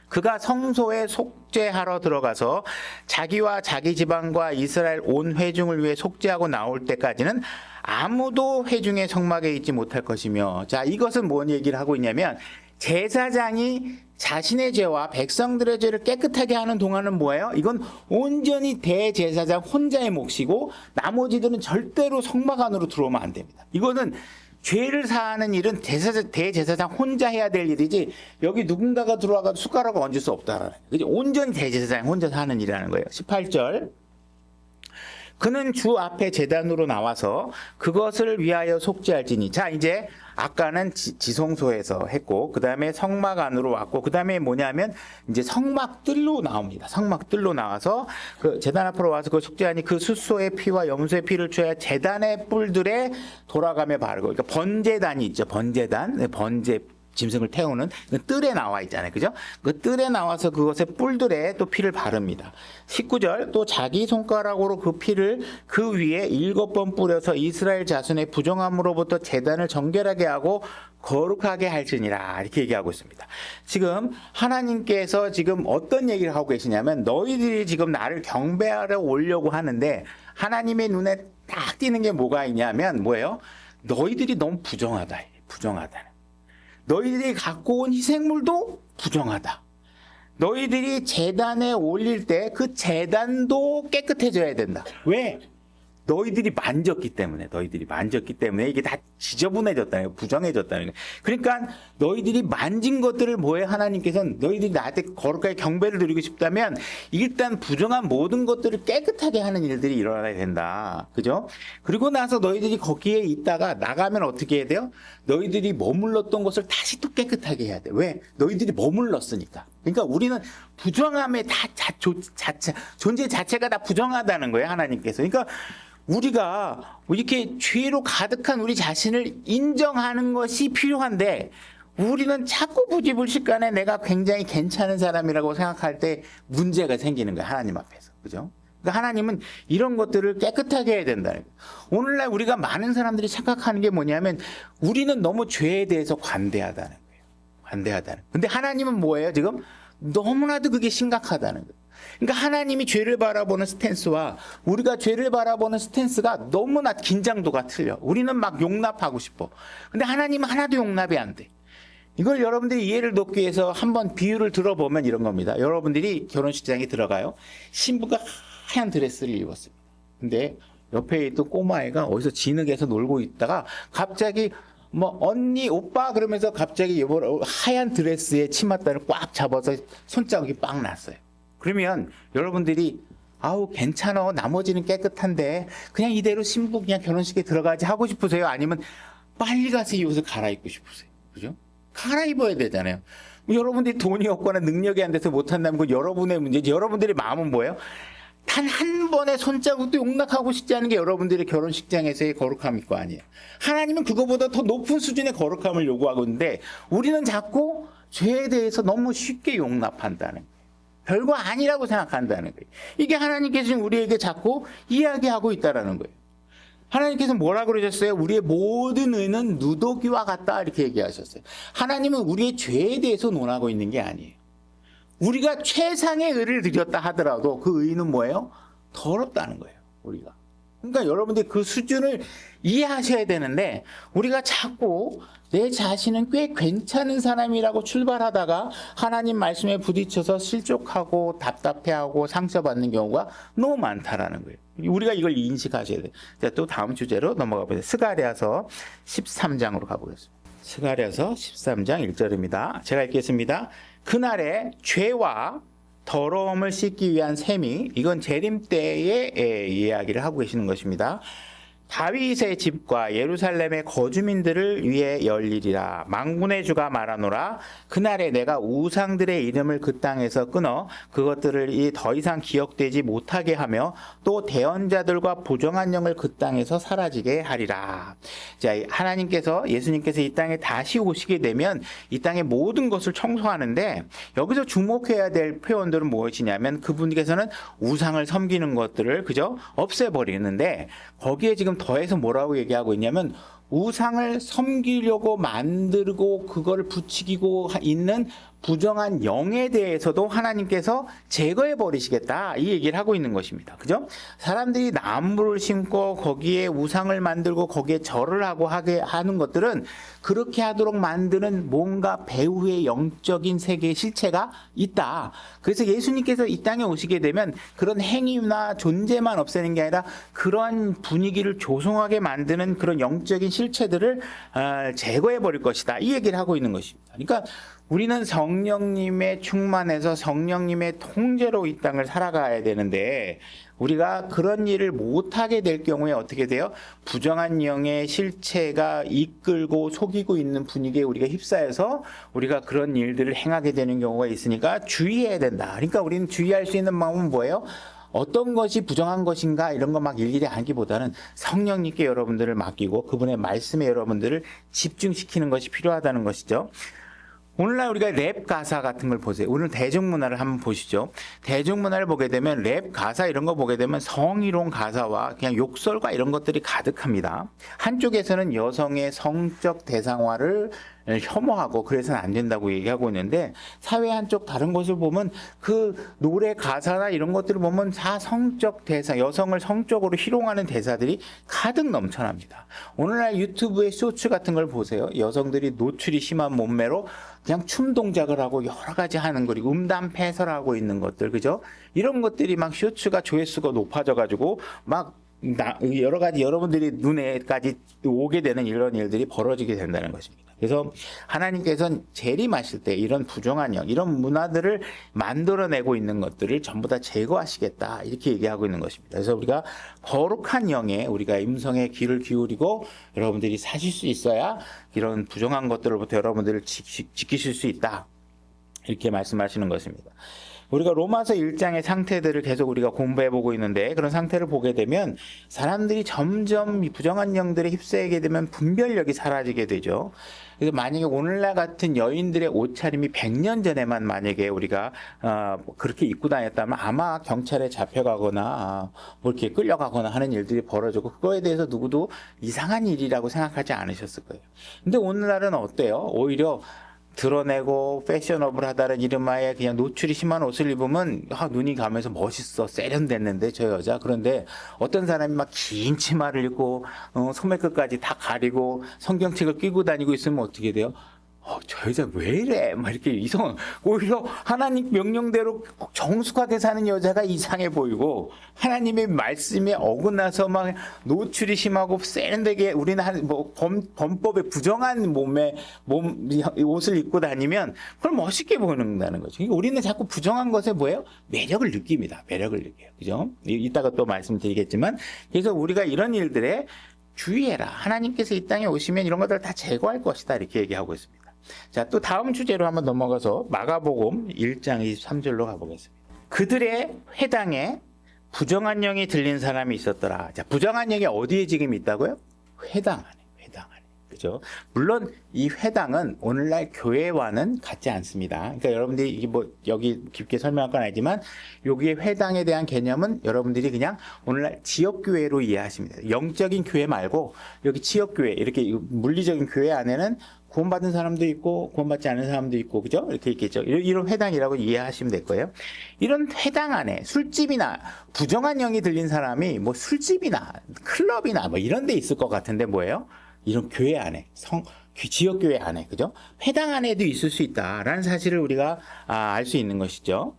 그가 성소에 속죄하러 들어가서 자기와 자기 지방과 이스라엘 온 회중을 위해 속죄하고 나올 때까지는 아무도 회중의 성막에 있지 못할 것이며, 자, 이것은 뭔 얘기를 하고 있냐면 제사장이 자신의 죄와 백성들의 죄를 깨끗하게 하는 동안은 뭐예요? 이건 온전히 대제사장 혼자의 몫이고 나머지들은 절대로 성막 안으로 들어오면 안 됩니다. 이거는 죄를 사하는 일은 대제사장 혼자 해야 될 일이지 여기 누군가가 들어와서 숟가락을 얹을 수 없다. 온전히 대제사장 혼자 하는 일이라는 거예요. 18절. 그는 주 앞에 제단으로 나와서 그것을 위하여 속죄할지니. 자, 이제 아까는 지성소에서 했고 그 다음에 성막 안으로 왔고 그 다음에 뭐냐면 이제 성막뜰로 나옵니다. 성막뜰로 나와서 그 제단 앞으로 와서 그 속죄하니 그 숫소의 피와 염소의 피를 취하여 제단의 뿔들에 돌아가며 바르고. 그러니까 번제단이 있죠. 번제단, 번제 짐승을 태우는 그 뜰에 나와 있잖아요. 그죠? 그 뜰에 나와서 그것의 뿔들에 또 피를 바릅니다. 19절. 또 자기 손가락으로 그 피를 그 위에 7번 뿌려서 이스라엘 자손의 부정함으로부터 제단을 정결하게 하고 거룩하게 할지니라. 이렇게 얘기하고 있습니다. 지금 하나님께서 지금 어떤 얘기를 하고 계시냐면 너희들이 지금 나를 경배하러 오려고 하는데 하나님의 눈에 딱 띄는 게 뭐가 있냐면 뭐예요? 너희들이 너무 부정하다. 부정하다. 너희들이 갖고 온 희생물도 부정하다. 너희들이 제단에 올릴 때 그 제단도 깨끗해져야 된다. 왜? 너희들이 만졌기 때문에, 이게 다 지저분해졌다는 거예요. 부정해졌다는 거예요. 그러니까 너희들이 만진 것들을 뭐해? 하나님께서는 너희들이 나한테 거룩하게 경배를 드리고 싶다면 일단 부정한 모든 것들을 깨끗하게 하는 일들이 일어나야 된다. 그죠? 그리고 나서 너희들이 거기에 있다가 나가면 어떻게 해야 돼요? 너희들이 머물렀던 것을 다시 또 깨끗하게 해야 돼. 왜? 너희들이 머물렀으니까. 그러니까 우리는 부정함의 존재 자체가 다 부정하다는 거예요. 하나님께서. 그러니까 우리가 이렇게 죄로 가득한 우리 자신을 인정하는 것이 필요한데 우리는 자꾸 부지불식간에 내가 굉장히 괜찮은 사람이라고 생각할 때 문제가 생기는 거예요. 하나님 앞에서. 그죠? 그러니까 하나님은 이런 것들을 깨끗하게 해야 된다는 거예요. 오늘날 우리가 많은 사람들이 착각하는 게 뭐냐면 우리는 너무 죄에 대해서 관대하다는 거예요. 관대하다는. 근데 하나님은 뭐예요? 지금 너무나도 그게 심각하다는 거예요. 그러니까 하나님이 죄를 바라보는 스탠스와 우리가 죄를 바라보는 스탠스가 너무나 긴장도가 틀려. 우리는 막 용납하고 싶어. 근데 하나님은 하나도 용납이 안 돼. 이걸 여러분들이 이해를 돕기 위해서 한번 비유를 들어보면 이런 겁니다. 여러분들이 결혼식장에 들어가요. 신부가 하얀 드레스를 입었습니다. 근데 옆에 있던 꼬마애가 어디서 진흙에서 놀고 있다가 갑자기 뭐 언니 오빠 그러면서 갑자기 하얀 드레스에 치맛단을 꽉 잡아서 손자국이 빵 났어요. 그러면 여러분들이 아우 괜찮아 나머지는 깨끗한데 그냥 이대로 신부 그냥 결혼식에 들어가지 하고 싶으세요? 아니면 빨리 가서 이 옷을 갈아입고 싶으세요? 그죠? 갈아입어야 되잖아요. 여러분들이 돈이 없거나 능력이 안 돼서 못한다면 그 여러분의 문제지. 여러분들의 마음은 뭐예요? 단 한 번의 손자국도 용납하고 싶지 않은 게 여러분들의 결혼식장에서의 거룩함일 거 아니에요. 하나님은 그거보다 더 높은 수준의 거룩함을 요구하고 있는데 우리는 자꾸 죄에 대해서 너무 쉽게 용납한다는 거예요. 별거 아니라고 생각한다는 거예요. 이게 하나님께서 지금 우리에게 자꾸 이야기하고 있다는 거예요. 하나님께서 뭐라 그러셨어요? 우리의 모든 의는 누더기와 같다 이렇게 얘기하셨어요. 하나님은 우리의 죄에 대해서 논하고 있는 게 아니에요. 우리가 최상의 의를 드렸다 하더라도 그 의는 뭐예요? 더럽다는 거예요. 우리가. 그러니까 여러분들이 그 수준을 이해하셔야 되는데 우리가 자꾸 내 자신은 꽤 괜찮은 사람이라고 출발하다가 하나님 말씀에 부딪혀서 실족하고 답답해하고 상처받는 경우가 너무 많다라는 거예요. 우리가 이걸 인식하셔야 돼요. 자, 또 다음 주제로 넘어가 보세요. 스가랴서 13장으로 가보겠습니다. 스가랴서 13장 1절입니다. 제가 읽겠습니다. 그날에 죄와 더러움을 씻기 위한 셈이, 이건 재림 때의 이야기를 하고 계시는 것입니다. 다윗의 집과 예루살렘의 거주민들을 위해 열리리라. 만군의 주가 말하노라. 그날에 내가 우상들의 이름을 그 땅에서 끊어 그것들을 더 이상 기억되지 못하게 하며 또 대언자들과 부정한 영을 그 땅에서 사라지게 하리라. 자, 하나님께서, 예수님께서 이 땅에 다시 오시게 되면 이 땅의 모든 것을 청소하는데, 여기서 주목해야 될 표현들은 무엇이냐면 그분께서는 우상을 섬기는 것들을 그저 없애버리는데, 거기에 지금 더해서 뭐라고 얘기하고 있냐면 우상을 섬기려고 만들고 그걸 부추기고 있는 부정한 영에 대해서도 하나님께서 제거해 버리시겠다, 이 얘기를 하고 있는 것입니다. 그죠? 사람들이 나무를 심고 거기에 우상을 만들고 거기에 절을 하고 하게 하는 것들은 그렇게 하도록 만드는 뭔가 배후의 영적인 세계의 실체가 있다. 그래서 예수님께서 이 땅에 오시게 되면 그런 행위나 존재만 없애는 게 아니라 그런 분위기를 조성하게 만드는 그런 영적인 실체들을 제거해 버릴 것이다, 이 얘기를 하고 있는 것입니다. 그러니까 우리는 성령님의 충만해서 성령님의 통제로 이 땅을 살아가야 되는데, 우리가 그런 일을 못하게 될 경우에 어떻게 돼요? 부정한 영의 실체가 이끌고 속이고 있는 분위기에 우리가 휩싸여서 우리가 그런 일들을 행하게 되는 경우가 있으니까 주의해야 된다. 그러니까 우리는 주의할 수 있는 마음은 뭐예요? 어떤 것이 부정한 것인가 이런 거 막 일일이 하기보다는 성령님께 여러분들을 맡기고 그분의 말씀에 여러분들을 집중시키는 것이 필요하다는 것이죠. 오늘날 우리가 랩 가사 같은 걸 보세요. 오늘 대중문화를 한번 보시죠. 대중문화를 보게 되면 랩 가사 이런 거 보게 되면 성희롱 가사와 그냥 욕설과 이런 것들이 가득합니다. 한쪽에서는 여성의 성적 대상화를 혐오하고 그래서는 안 된다고 얘기하고 있는데, 사회 한쪽 다른 곳을 보면 그 노래 가사나 이런 것들을 보면 다 성적 대상, 여성을 성적으로 희롱하는 대사들이 가득 넘쳐납니다. 오늘날 유튜브의 쇼츠 같은 걸 보세요. 여성들이 노출이 심한 몸매로 그냥 춤 동작을 하고 여러 가지 하는 거, 그리고 음담 패설하고 있는 것들, 그죠? 이런 것들이 막 쇼츠가 조회수가 높아져가지고 막 여러 가지 여러분들이 눈에까지 오게 되는 이런 일들이 벌어지게 된다는 것입니다. 그래서 하나님께서는 재림하실 때 이런 부정한 영, 이런 문화들을 만들어내고 있는 것들을 전부 다 제거하시겠다, 이렇게 얘기하고 있는 것입니다. 그래서 우리가 거룩한 영에 우리가 임성에 귀를 기울이고 여러분들이 사실 수 있어야 이런 부정한 것들로부터 여러분들을 지키실 수 있다, 이렇게 말씀하시는 것입니다. 우리가 로마서 1장의 상태들을 계속 우리가 공부해보고 있는데, 그런 상태를 보게 되면 사람들이 점점 부정한 영들에 휩싸이게 되면 분별력이 사라지게 되죠. 그래서 만약에 오늘날 같은 여인들의 옷차림이 100년 전에만 만약에 우리가 그렇게 입고 다녔다면 아마 경찰에 잡혀가거나 뭐 이렇게 끌려가거나 하는 일들이 벌어지고, 그거에 대해서 누구도 이상한 일이라고 생각하지 않으셨을 거예요. 근데 오늘날은 어때요? 오히려 드러내고 패셔너블하다는 이름하에 그냥 노출이 심한 옷을 입으면 눈이 가면서 멋있어, 세련됐는데 저 여자. 그런데 어떤 사람이 막 긴 치마를 입고 소매 끝까지 다 가리고 성경책을 끼고 다니고 있으면 어떻게 돼요? 저 여자 왜 이래? 막 이렇게 오히려 하나님 명령대로 정숙하게 사는 여자가 이상해 보이고, 하나님의 말씀에 어긋나서 막 노출이 심하고 세련되게 우리는 범법에 부정한 옷을 입고 다니면 그걸 멋있게 보인다는 거죠. 그러니까 우리는 자꾸 부정한 것에 뭐예요? 매력을 느낍니다. 매력을 느껴요. 그죠? 이따가 또 말씀드리겠지만, 그래서 우리가 이런 일들에 주의해라. 하나님께서 이 땅에 오시면 이런 것들을 다 제거할 것이다, 이렇게 얘기하고 있습니다. 자, 또 다음 주제로 한번 넘어가서 마가복음 1장 23절로 가보겠습니다. 그들의 회당에 부정한 영이 들린 사람이 있었더라. 자, 부정한 영이 어디에 지금 있다고요? 회당 안에. 그죠? 물론 이 회당은 오늘날 교회와는 같지 않습니다. 그러니까 여러분들이 이게 여기 깊게 설명할 건 아니지만, 여기에 회당에 대한 개념은 여러분들이 그냥 오늘날 지역교회로 이해하십니다. 영적인 교회 말고 여기 지역교회, 이렇게 물리적인 교회 안에는 구원받은 사람도 있고 구원받지 않은 사람도 있고 그죠? 이렇게 있겠죠. 이런 회당이라고 이해하시면 될 거예요. 이런 회당 안에 술집이나 부정한 영이 들린 사람이 뭐 술집이나 클럽이나 뭐 이런 데 있을 것 같은데 뭐예요? 이런 교회 안에 지역교회 안에 그죠? 회당 안에도 있을 수 있다라는 사실을 우리가 알 수 있는 것이죠.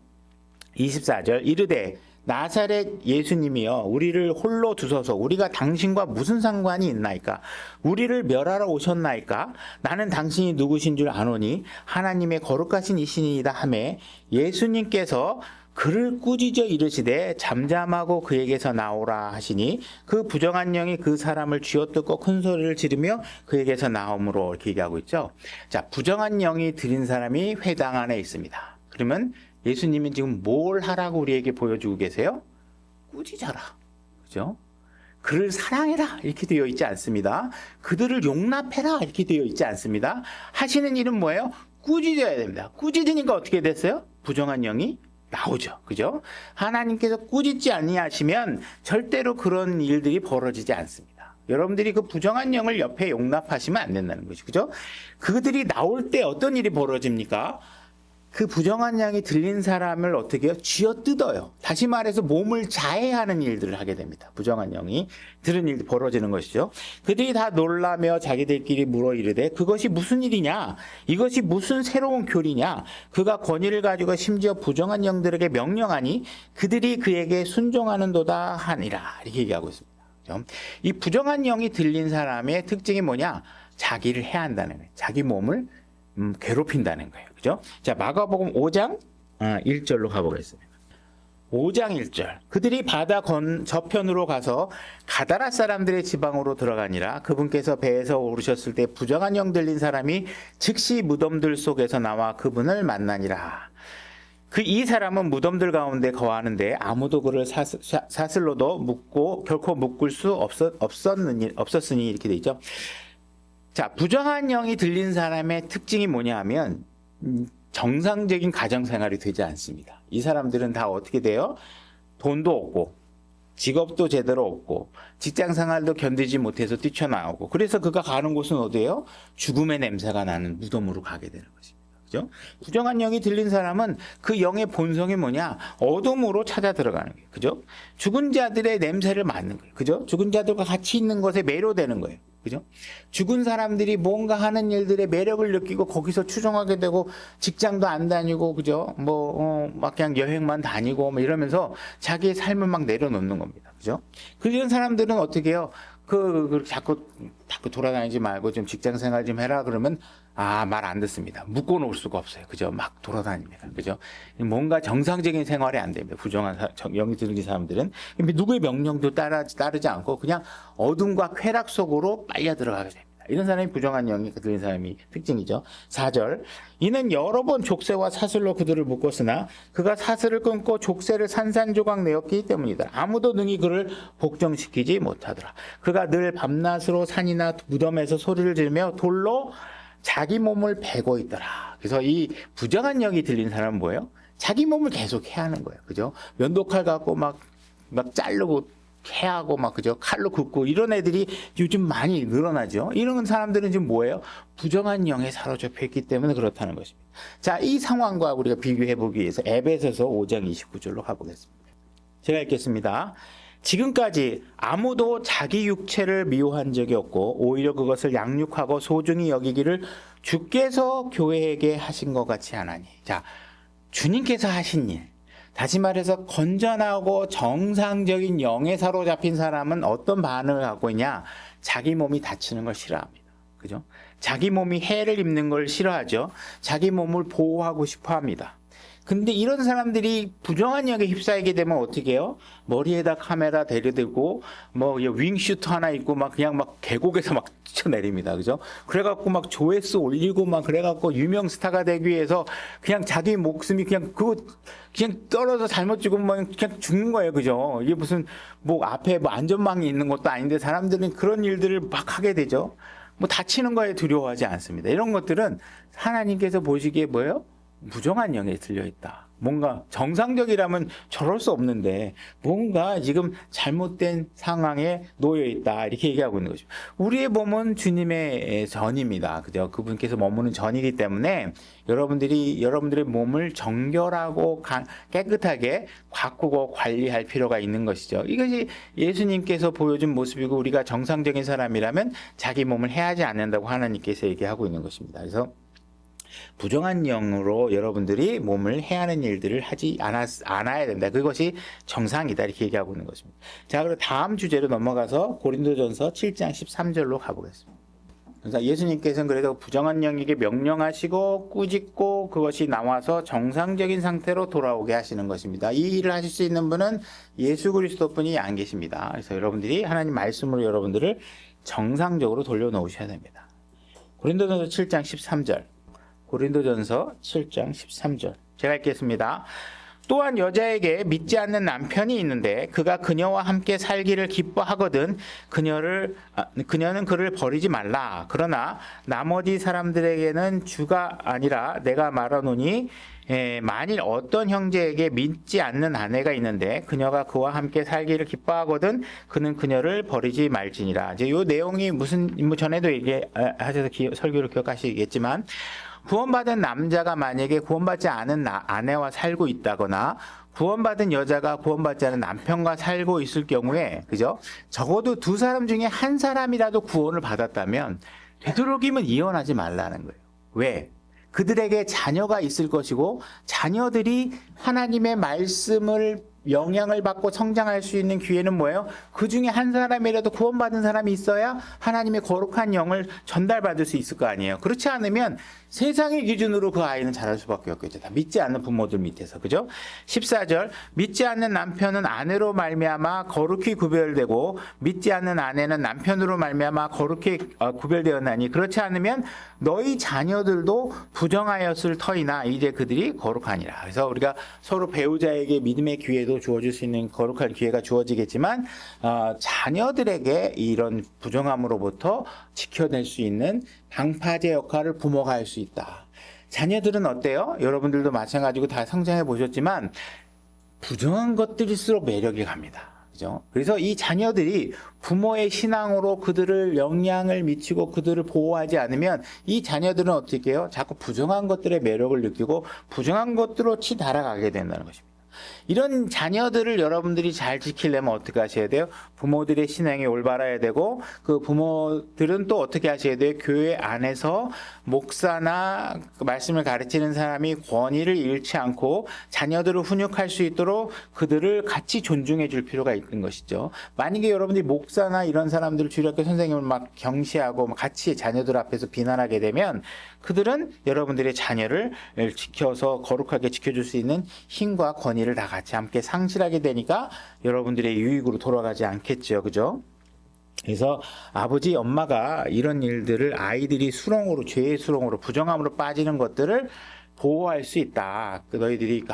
24절 이르되 나사렛 예수님이여 우리를 홀로 두소서 우리가 당신과 무슨 상관이 있나이까 우리를 멸하러 오셨나이까 나는 당신이 누구신 줄 아노니 하나님의 거룩하신 이신이다 하매 예수님께서 그를 꾸짖어 이르시되 잠잠하고 그에게서 나오라 하시니 그 부정한 영이 그 사람을 쥐어뜯고 큰 소리를 지르며 그에게서 나옴으로 이렇게 얘기하고 있죠. 자, 부정한 영이 들인 사람이 회당 안에 있습니다. 그러면 예수님은 지금 뭘 하라고 우리에게 보여주고 계세요? 꾸짖어라. 그죠? 그를 사랑해라. 이렇게 되어 있지 않습니다. 그들을 용납해라. 이렇게 되어 있지 않습니다. 하시는 일은 뭐예요? 꾸짖어야 됩니다. 꾸짖으니까 어떻게 됐어요? 부정한 영이 나오죠. 그죠? 하나님께서 꾸짖지 아니하시면 절대로 그런 일들이 벌어지지 않습니다. 여러분들이 그 부정한 영을 옆에 용납하시면 안 된다는 거죠. 그죠? 그들이 나올 때 어떤 일이 벌어집니까? 그 부정한 양이 들린 사람을 어떻게 해요? 쥐어뜯어요. 다시 말해서 몸을 자해하는 일들을 하게 됩니다. 부정한 영이 들은 일이 벌어지는 것이죠. 그들이 다 놀라며 자기들끼리 물어 이르되 그것이 무슨 일이냐? 이것이 무슨 새로운 교리냐? 그가 권위를 가지고 심지어 부정한 영들에게 명령하니 그들이 그에게 순종하는도다 하니라. 이렇게 얘기하고 있습니다. 그렇죠? 이 부정한 영이 들린 사람의 특징이 뭐냐? 자기를 해한다는 거예요. 자기 몸을 괴롭힌다는 거예요. 그죠? 자, 마가복음 5장 1절로 가보겠습니다. 5장 1절. 그들이 바다 저편으로 가서 가다라 사람들의 지방으로 들어가니라. 그분께서 배에서 오르셨을 때 부정한 영 들린 사람이 즉시 무덤들 속에서 나와 그분을 만나니라. 이 사람은 무덤들 가운데 거하는데 아무도 그를 사슬로도 묶고 결코 묶을 수 없었으니 이렇게 돼 있죠. 자, 부정한 영이 들린 사람의 특징이 뭐냐 하면 정상적인 가정생활이 되지 않습니다. 이 사람들은 다 어떻게 돼요? 돈도 없고 직업도 제대로 없고 직장생활도 견디지 못해서 뛰쳐나오고 그래서 그가 가는 곳은 어디예요? 죽음의 냄새가 나는 무덤으로 가게 되는 것입니다. 그죠? 부정한 영이 들린 사람은 그 영의 본성이 뭐냐? 어둠으로 찾아 들어가는 거예요. 그죠? 죽은 자들의 냄새를 맡는 거예요. 그죠? 죽은 자들과 같이 있는 것에 매료되는 거예요. 그죠? 죽은 사람들이 뭔가 하는 일들의 매력을 느끼고 거기서 추종하게 되고 직장도 안 다니고 그죠? 막 그냥 여행만 다니고 뭐 이러면서 자기의 삶을 막 내려놓는 겁니다. 그죠? 그런 사람들은 어떻게 해요? 자꾸 돌아다니지 말고 좀 직장 생활 좀 해라 그러면 말 안 듣습니다. 묶어 놓을 수가 없어요. 그죠? 막 돌아다닙니다. 그죠? 뭔가 정상적인 생활이 안 됩니다. 부정한 영이 들린 사람들은 누구의 명령도 따르지 않고 그냥 어둠과 쾌락 속으로 빨려 들어가게 됩니다. 이런 사람이 부정한 영이 들린 사람이 특징이죠. 4절. 이는 여러 번 족쇄와 사슬로 그들을 묶었으나 그가 사슬을 끊고 족쇄를 산산조각 내었기 때문이다. 아무도 능히 그를 복종시키지 못하더라. 그가 늘 밤낮으로 산이나 무덤에서 소리를 지르며 돌로 자기 몸을 베고 있더라. 그래서 이 부정한 영이 들린 사람은 뭐예요? 자기 몸을 계속 해하는 거예요. 그죠? 면도칼 갖고 막 자르고 해하고 막 그죠? 칼로 긋고 이런 애들이 요즘 많이 늘어나죠. 이런 사람들은 지금 뭐예요? 부정한 영에 사로잡혀 있기 때문에 그렇다는 것입니다. 자, 이 상황과 우리가 비교해 보기 위해서 에베소서 5장 29절로 가보겠습니다. 제가 읽겠습니다. 지금까지 아무도 자기 육체를 미워한 적이 없고 오히려 그것을 양육하고 소중히 여기기를 주께서 교회에게 하신 것 같이 하나니. 자, 주님께서 하신 일. 다시 말해서 건전하고 정상적인 영에 사로잡힌 사람은 어떤 반응을 갖고 있냐? 자기 몸이 다치는 걸 싫어합니다. 그죠? 자기 몸이 해를 입는 걸 싫어하죠. 자기 몸을 보호하고 싶어 합니다. 근데 이런 사람들이 부정한 영에 휩싸이게 되면 어떻게 해요? 머리에다 카메라 대려들고 윙슈트 하나 입고 그냥 계곡에서 뛰쳐내립니다. 그죠? 그래갖고 조회수 올리고 그래갖고 유명 스타가 되기 위해서 그냥 자기 목숨이 그냥 떨어져 잘못 죽으면 그냥 죽는 거예요. 그죠? 이게 무슨 앞에 안전망이 있는 것도 아닌데 사람들은 그런 일들을 막 하게 되죠. 다치는 거에 두려워하지 않습니다. 이런 것들은 하나님께서 보시기에 뭐예요? 부정한 영에 들려있다. 뭔가 정상적이라면 저럴 수 없는데 뭔가 지금 잘못된 상황에 놓여 있다 이렇게 얘기하고 있는 것이죠. 우리의 몸은 주님의 전입니다. 그죠? 그분께서 머무는 전이기 때문에 여러분들의 몸을 정결하고 깨끗하게 가꾸고 관리할 필요가 있는 것이죠. 이것이 예수님께서 보여준 모습이고 우리가 정상적인 사람이라면 자기 몸을 해하지 않는다고 하나님께서 얘기하고 있는 것입니다. 그래서 부정한 영으로 여러분들이 몸을 해하는 일들을 하지 않아야 된다. 그것이 정상이다. 이렇게 얘기하고 있는 것입니다. 자, 그리고 다음 주제로 넘어가서 고린도전서 7장 13절로 가보겠습니다. 그래서 예수님께서는 그래도 부정한 영에게 명령하시고 꾸짖고 그것이 나와서 정상적인 상태로 돌아오게 하시는 것입니다. 이 일을 하실 수 있는 분은 예수 그리스도뿐이 안 계십니다. 그래서 여러분들이 하나님 말씀으로 여러분들을 정상적으로 돌려놓으셔야 됩니다. 고린도전서 7장 13절. 고린도전서 7장 13절. 제가 읽겠습니다. 또한 여자에게 믿지 않는 남편이 있는데 그가 그녀와 함께 살기를 기뻐하거든 그녀는 그를 버리지 말라. 그러나 나머지 사람들에게는 주가 아니라 내가 말하노니 만일 어떤 형제에게 믿지 않는 아내가 있는데 그녀가 그와 함께 살기를 기뻐하거든 그는 그녀를 버리지 말지니라. 이제 이 내용이 무슨 전에도 얘기하셔서 설교를 기억하시겠지만 구원받은 남자가 만약에 구원받지 않은 아내와 살고 있다거나 구원받은 여자가 구원받지 않은 남편과 살고 있을 경우에 그죠? 적어도 두 사람 중에 한 사람이라도 구원을 받았다면 되도록이면 이혼하지 말라는 거예요. 왜? 그들에게 자녀가 있을 것이고 자녀들이 하나님의 말씀을 영향을 받고 성장할 수 있는 기회는 뭐예요? 그 중에 한 사람이라도 구원받은 사람이 있어야 하나님의 거룩한 영을 전달받을 수 있을 거 아니에요. 그렇지 않으면 세상의 기준으로 그 아이는 자랄 수밖에 없겠죠. 다 믿지 않는 부모들 밑에서. 그죠? 14절 믿지 않는 남편은 아내로 말미암아 거룩히 구별되고 믿지 않는 아내는 남편으로 말미암아 거룩히 구별되었나니 그렇지 않으면 너희 자녀들도 부정하였을 터이나 이제 그들이 거룩하니라. 그래서 우리가 서로 배우자에게 믿음의 기회도 주어질 수 있는 거룩한 기회가 주어지겠지만 자녀들에게 이런 부정함으로부터 지켜낼 수 있는 방파제 역할을 부모가 할 수 있다. 자녀들은 어때요? 여러분들도 마찬가지고 다 성장해 보셨지만 부정한 것들일수록 매력이 갑니다. 그죠? 그래서 이 자녀들이 부모의 신앙으로 그들을 영향을 미치고 그들을 보호하지 않으면 이 자녀들은 어떻게 해요? 자꾸 부정한 것들의 매력을 느끼고 부정한 것들로 치달아가게 된다는 것입니다. 이런 자녀들을 여러분들이 잘 지키려면 어떻게 하셔야 돼요? 부모들의 신앙이 올바라야 되고 그 부모들은 또 어떻게 하셔야 돼요? 교회 안에서 목사나 말씀을 가르치는 사람이 권위를 잃지 않고 자녀들을 훈육할 수 있도록 그들을 같이 존중해 줄 필요가 있는 것이죠. 만약에 여러분들이 목사나 이런 사람들을 주일학교 선생님을 막 경시하고 같이 자녀들 앞에서 비난하게 되면 그들은 여러분들의 자녀를 지켜서 거룩하게 지켜줄 수 있는 힘과 권위를 다 같이 함께 상실하게 되니까 여러분들의 유익으로 돌아가지 않겠죠. 그죠? 그래서 아버지, 엄마가 이런 일들을 아이들이 수렁으로, 죄의 수렁으로, 부정함으로 빠지는 것들을 보호할 수 있다. 너희들이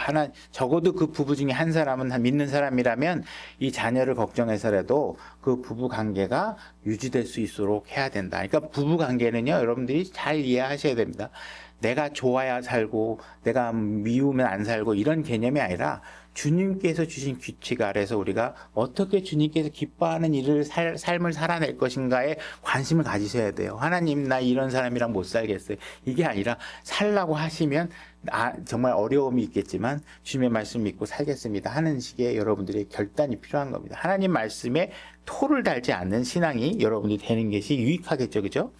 적어도 그 부부 중에 한 사람은 믿는 사람이라면 이 자녀를 걱정해서라도 그 부부 관계가 유지될 수 있도록 해야 된다. 그러니까 부부 관계는요, 여러분들이 잘 이해하셔야 됩니다. 내가 좋아야 살고, 내가 미우면 안 살고, 이런 개념이 아니라 주님께서 주신 규칙 아래서 우리가 어떻게 주님께서 기뻐하는 일을 삶을 살아낼 것인가에 관심을 가지셔야 돼요. 하나님, 나 이런 사람이랑 못 살겠어요. 이게 아니라 살라고 하시면 정말 어려움이 있겠지만 주님의 말씀 믿고 살겠습니다 하는 식의 여러분들의 결단이 필요한 겁니다. 하나님 말씀에 토를 달지 않는 신앙이 여러분들이 되는 것이 유익하겠죠. 그죠?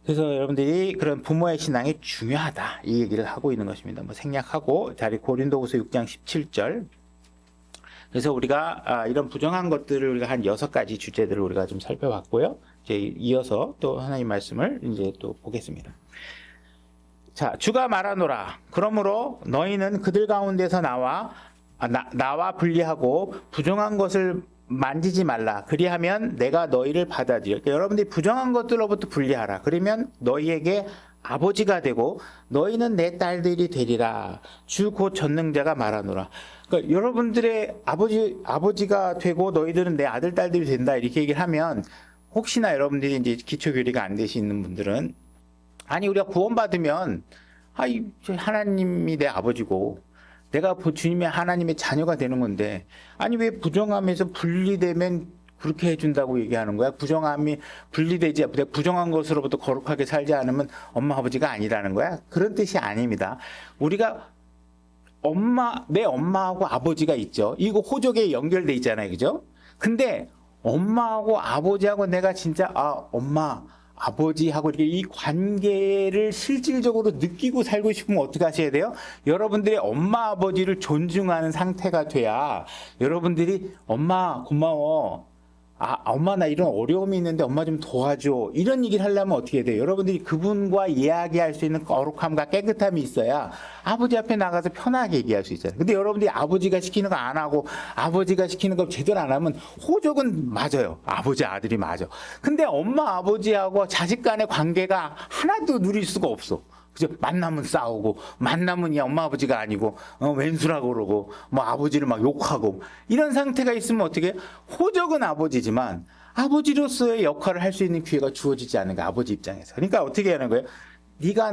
그래서 여러분들이 그런 부모의 신앙이 중요하다 이 얘기를 하고 있는 것입니다. 생략하고 자리 고린도후서 6장 17절. 그래서 우리가 이런 부정한 것들을 우리가 한 6가지 주제들을 우리가 좀 살펴봤고요. 이제 이어서 또 하나님 말씀을 이제 또 보겠습니다. 자, 주가 말하노라. 그러므로 너희는 그들 가운데서 나와 분리하고 부정한 것을 만지지 말라. 그리하면 내가 너희를 받아들여. 그러니까 여러분들이 부정한 것들로부터 분리하라. 그러면 너희에게 아버지가 되고 너희는 내 딸들이 되리라. 주 곧 전능자가 말하노라. 그러니까 여러분들의 아버지가 되고 너희들은 내 아들 딸들이 된다. 이렇게 얘기를 하면 혹시나 여러분들이 이제 기초 교리가 안 되시는 분들은 아니 우리가 구원받으면 하나님이 내 아버지고 내가 주님의 하나님의 자녀가 되는 건데 아니 왜 부정함에서 분리되면 그렇게 해준다고 얘기하는 거야? 부정함이 분리되지, 부정한 것으로부터 거룩하게 살지 않으면 엄마 아버지가 아니라는 거야? 그런 뜻이 아닙니다. 우리가 내 엄마하고 아버지가 있죠. 이거 호적에 연결돼 있잖아요. 그죠? 근데 엄마하고 아버지하고 내가 진짜 엄마 아버지하고 이렇게 이 관계를 실질적으로 느끼고 살고 싶으면 어떻게 하셔야 돼요? 여러분들이 엄마 아버지를 존중하는 상태가 돼야 여러분들이 엄마 고마워, 엄마 나 이런 어려움이 있는데 엄마 좀 도와줘, 이런 얘기를 하려면 어떻게 해야 돼요? 여러분들이 그분과 이야기할 수 있는 거룩함과 깨끗함이 있어야 아버지 앞에 나가서 편하게 얘기할 수 있잖아요. 근데 여러분들이 아버지가 시키는 거 안 하고 아버지가 시키는 거 제대로 안 하면 호적은 맞아요. 아버지 아들이 맞아. 근데 엄마 아버지하고 자식 간의 관계가 하나도 누릴 수가 없어. 그죠? 만나면 싸우고, 만나면 엄마 아버지가 아니고, 왼수라고 그러고, 뭐 아버지를 막 욕하고, 이런 상태가 있으면 어떻게, 호적은 아버지지만, 아버지로서의 역할을 할 수 있는 기회가 주어지지 않는 거야, 아버지 입장에서. 그러니까 어떻게 하는 거예요?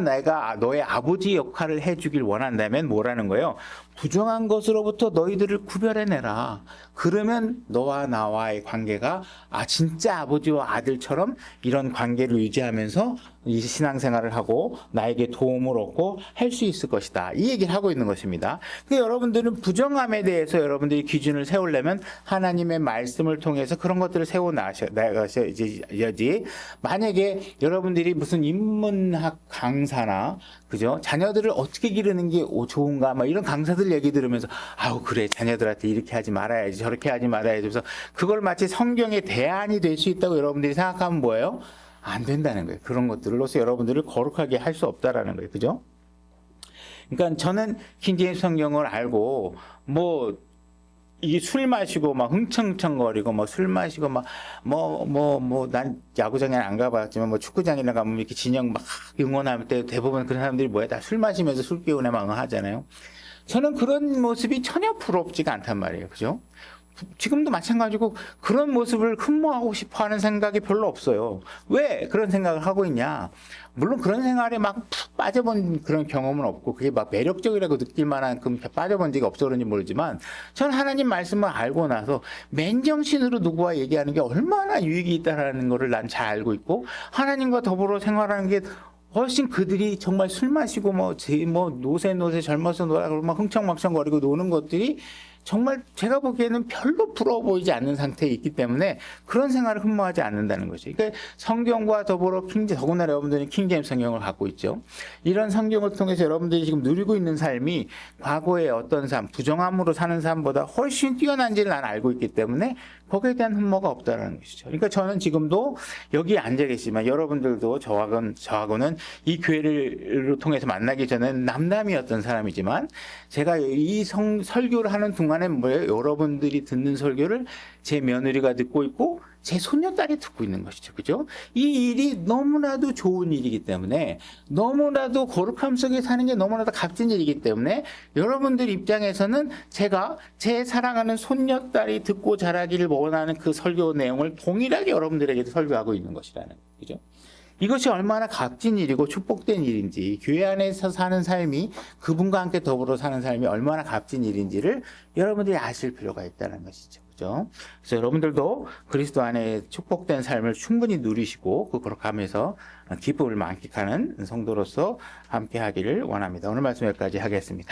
내가 너의 아버지 역할을 해주길 원한다면 뭐라는 거예요? 부정한 것으로부터 너희들을 구별해내라. 그러면 너와 나와의 관계가 진짜 아버지와 아들처럼 이런 관계를 유지하면서 이 신앙생활을 하고 나에게 도움을 얻고 할 수 있을 것이다. 이 얘기를 하고 있는 것입니다. 근데 여러분들은 부정함에 대해서 여러분들이 기준을 세우려면 하나님의 말씀을 통해서 그런 것들을 세워나가셔야지. 만약에 여러분들이 무슨 인문학 강사나 그죠? 자녀들을 어떻게 기르는 게 좋은가? 막 이런 강사들 얘기 들으면서 그래 자녀들한테 이렇게 하지 말아야지 저렇게 하지 말아야지. 그래서 그걸 마치 성경의 대안이 될 수 있다고 여러분들이 생각하면 뭐예요? 안 된다는 거예요. 그런 것들로서 여러분들을 거룩하게 할 수 없다라는 거예요. 그죠? 그러니까 저는 킹제임스 성경을 알고 이게 술 마시고 막 흥청흥청거리고 술 마시고 난 야구장에 안 가봤지만 축구장이나 가면 이렇게 진영 막 응원할 때 대부분 그런 사람들이 다 술 마시면서 술 깨우네 막 응하잖아요. 저는 그런 모습이 전혀 부럽지가 않단 말이에요. 그죠? 지금도 마찬가지고 그런 모습을 흠모하고 싶어 하는 생각이 별로 없어요. 왜 그런 생각을 하고 있냐? 물론 그런 생활에 막 푹 빠져본 그런 경험은 없고 그게 막 매력적이라고 느낄 만한 빠져본 적이 없어 그런지 모르지만 저는 하나님 말씀을 알고 나서 맨정신으로 누구와 얘기하는 게 얼마나 유익이 있다는 것을 난 잘 알고 있고 하나님과 더불어 생활하는 게 훨씬 그들이 정말 술 마시고 노세 젊어서 놀아고 막 흥청망청거리고 노는 것들이 정말 제가 보기에는 별로 부러워 보이지 않는 상태에 있기 때문에 그런 생활을 흠모하지 않는다는 거죠. 그러니까 성경과 더불어 더구나 여러분들이 킹제임스 성경을 갖고 있죠. 이런 성경을 통해서 여러분들이 지금 누리고 있는 삶이 과거의 어떤 삶, 부정함으로 사는 삶보다 훨씬 뛰어난지를 난 알고 있기 때문에 거기에 대한 흠모가 없다는 것이죠. 그러니까 저는 지금도 여기 앉아 계시지만 여러분들도 저하고는 이 교회를 통해서 만나기 전에는 남남이었던 사람이지만 제가 이 설교를 하는 동안에 여러분들이 듣는 설교를 제 며느리가 듣고 있고 제 손녀딸이 듣고 있는 것이죠. 그죠? 이 일이 너무나도 좋은 일이기 때문에 너무나도 거룩함 속에 사는 게 너무나도 값진 일이기 때문에 여러분들 입장에서는 제가 제 사랑하는 손녀딸이 듣고 자라기를 원하는 그 설교 내용을 동일하게 여러분들에게도 설교하고 있는 것이라는 거죠. 이것이 얼마나 값진 일이고 축복된 일인지, 교회 안에서 사는 삶이 그분과 함께 더불어 사는 삶이 얼마나 값진 일인지를 여러분들이 아실 필요가 있다는 것이죠. 그죠? 그래서 여러분들도 그리스도 안에 축복된 삶을 충분히 누리시고 그 거룩함에서 기쁨을 만끽하는 성도로서 함께 하기를 원합니다. 오늘 말씀 여기까지 하겠습니다.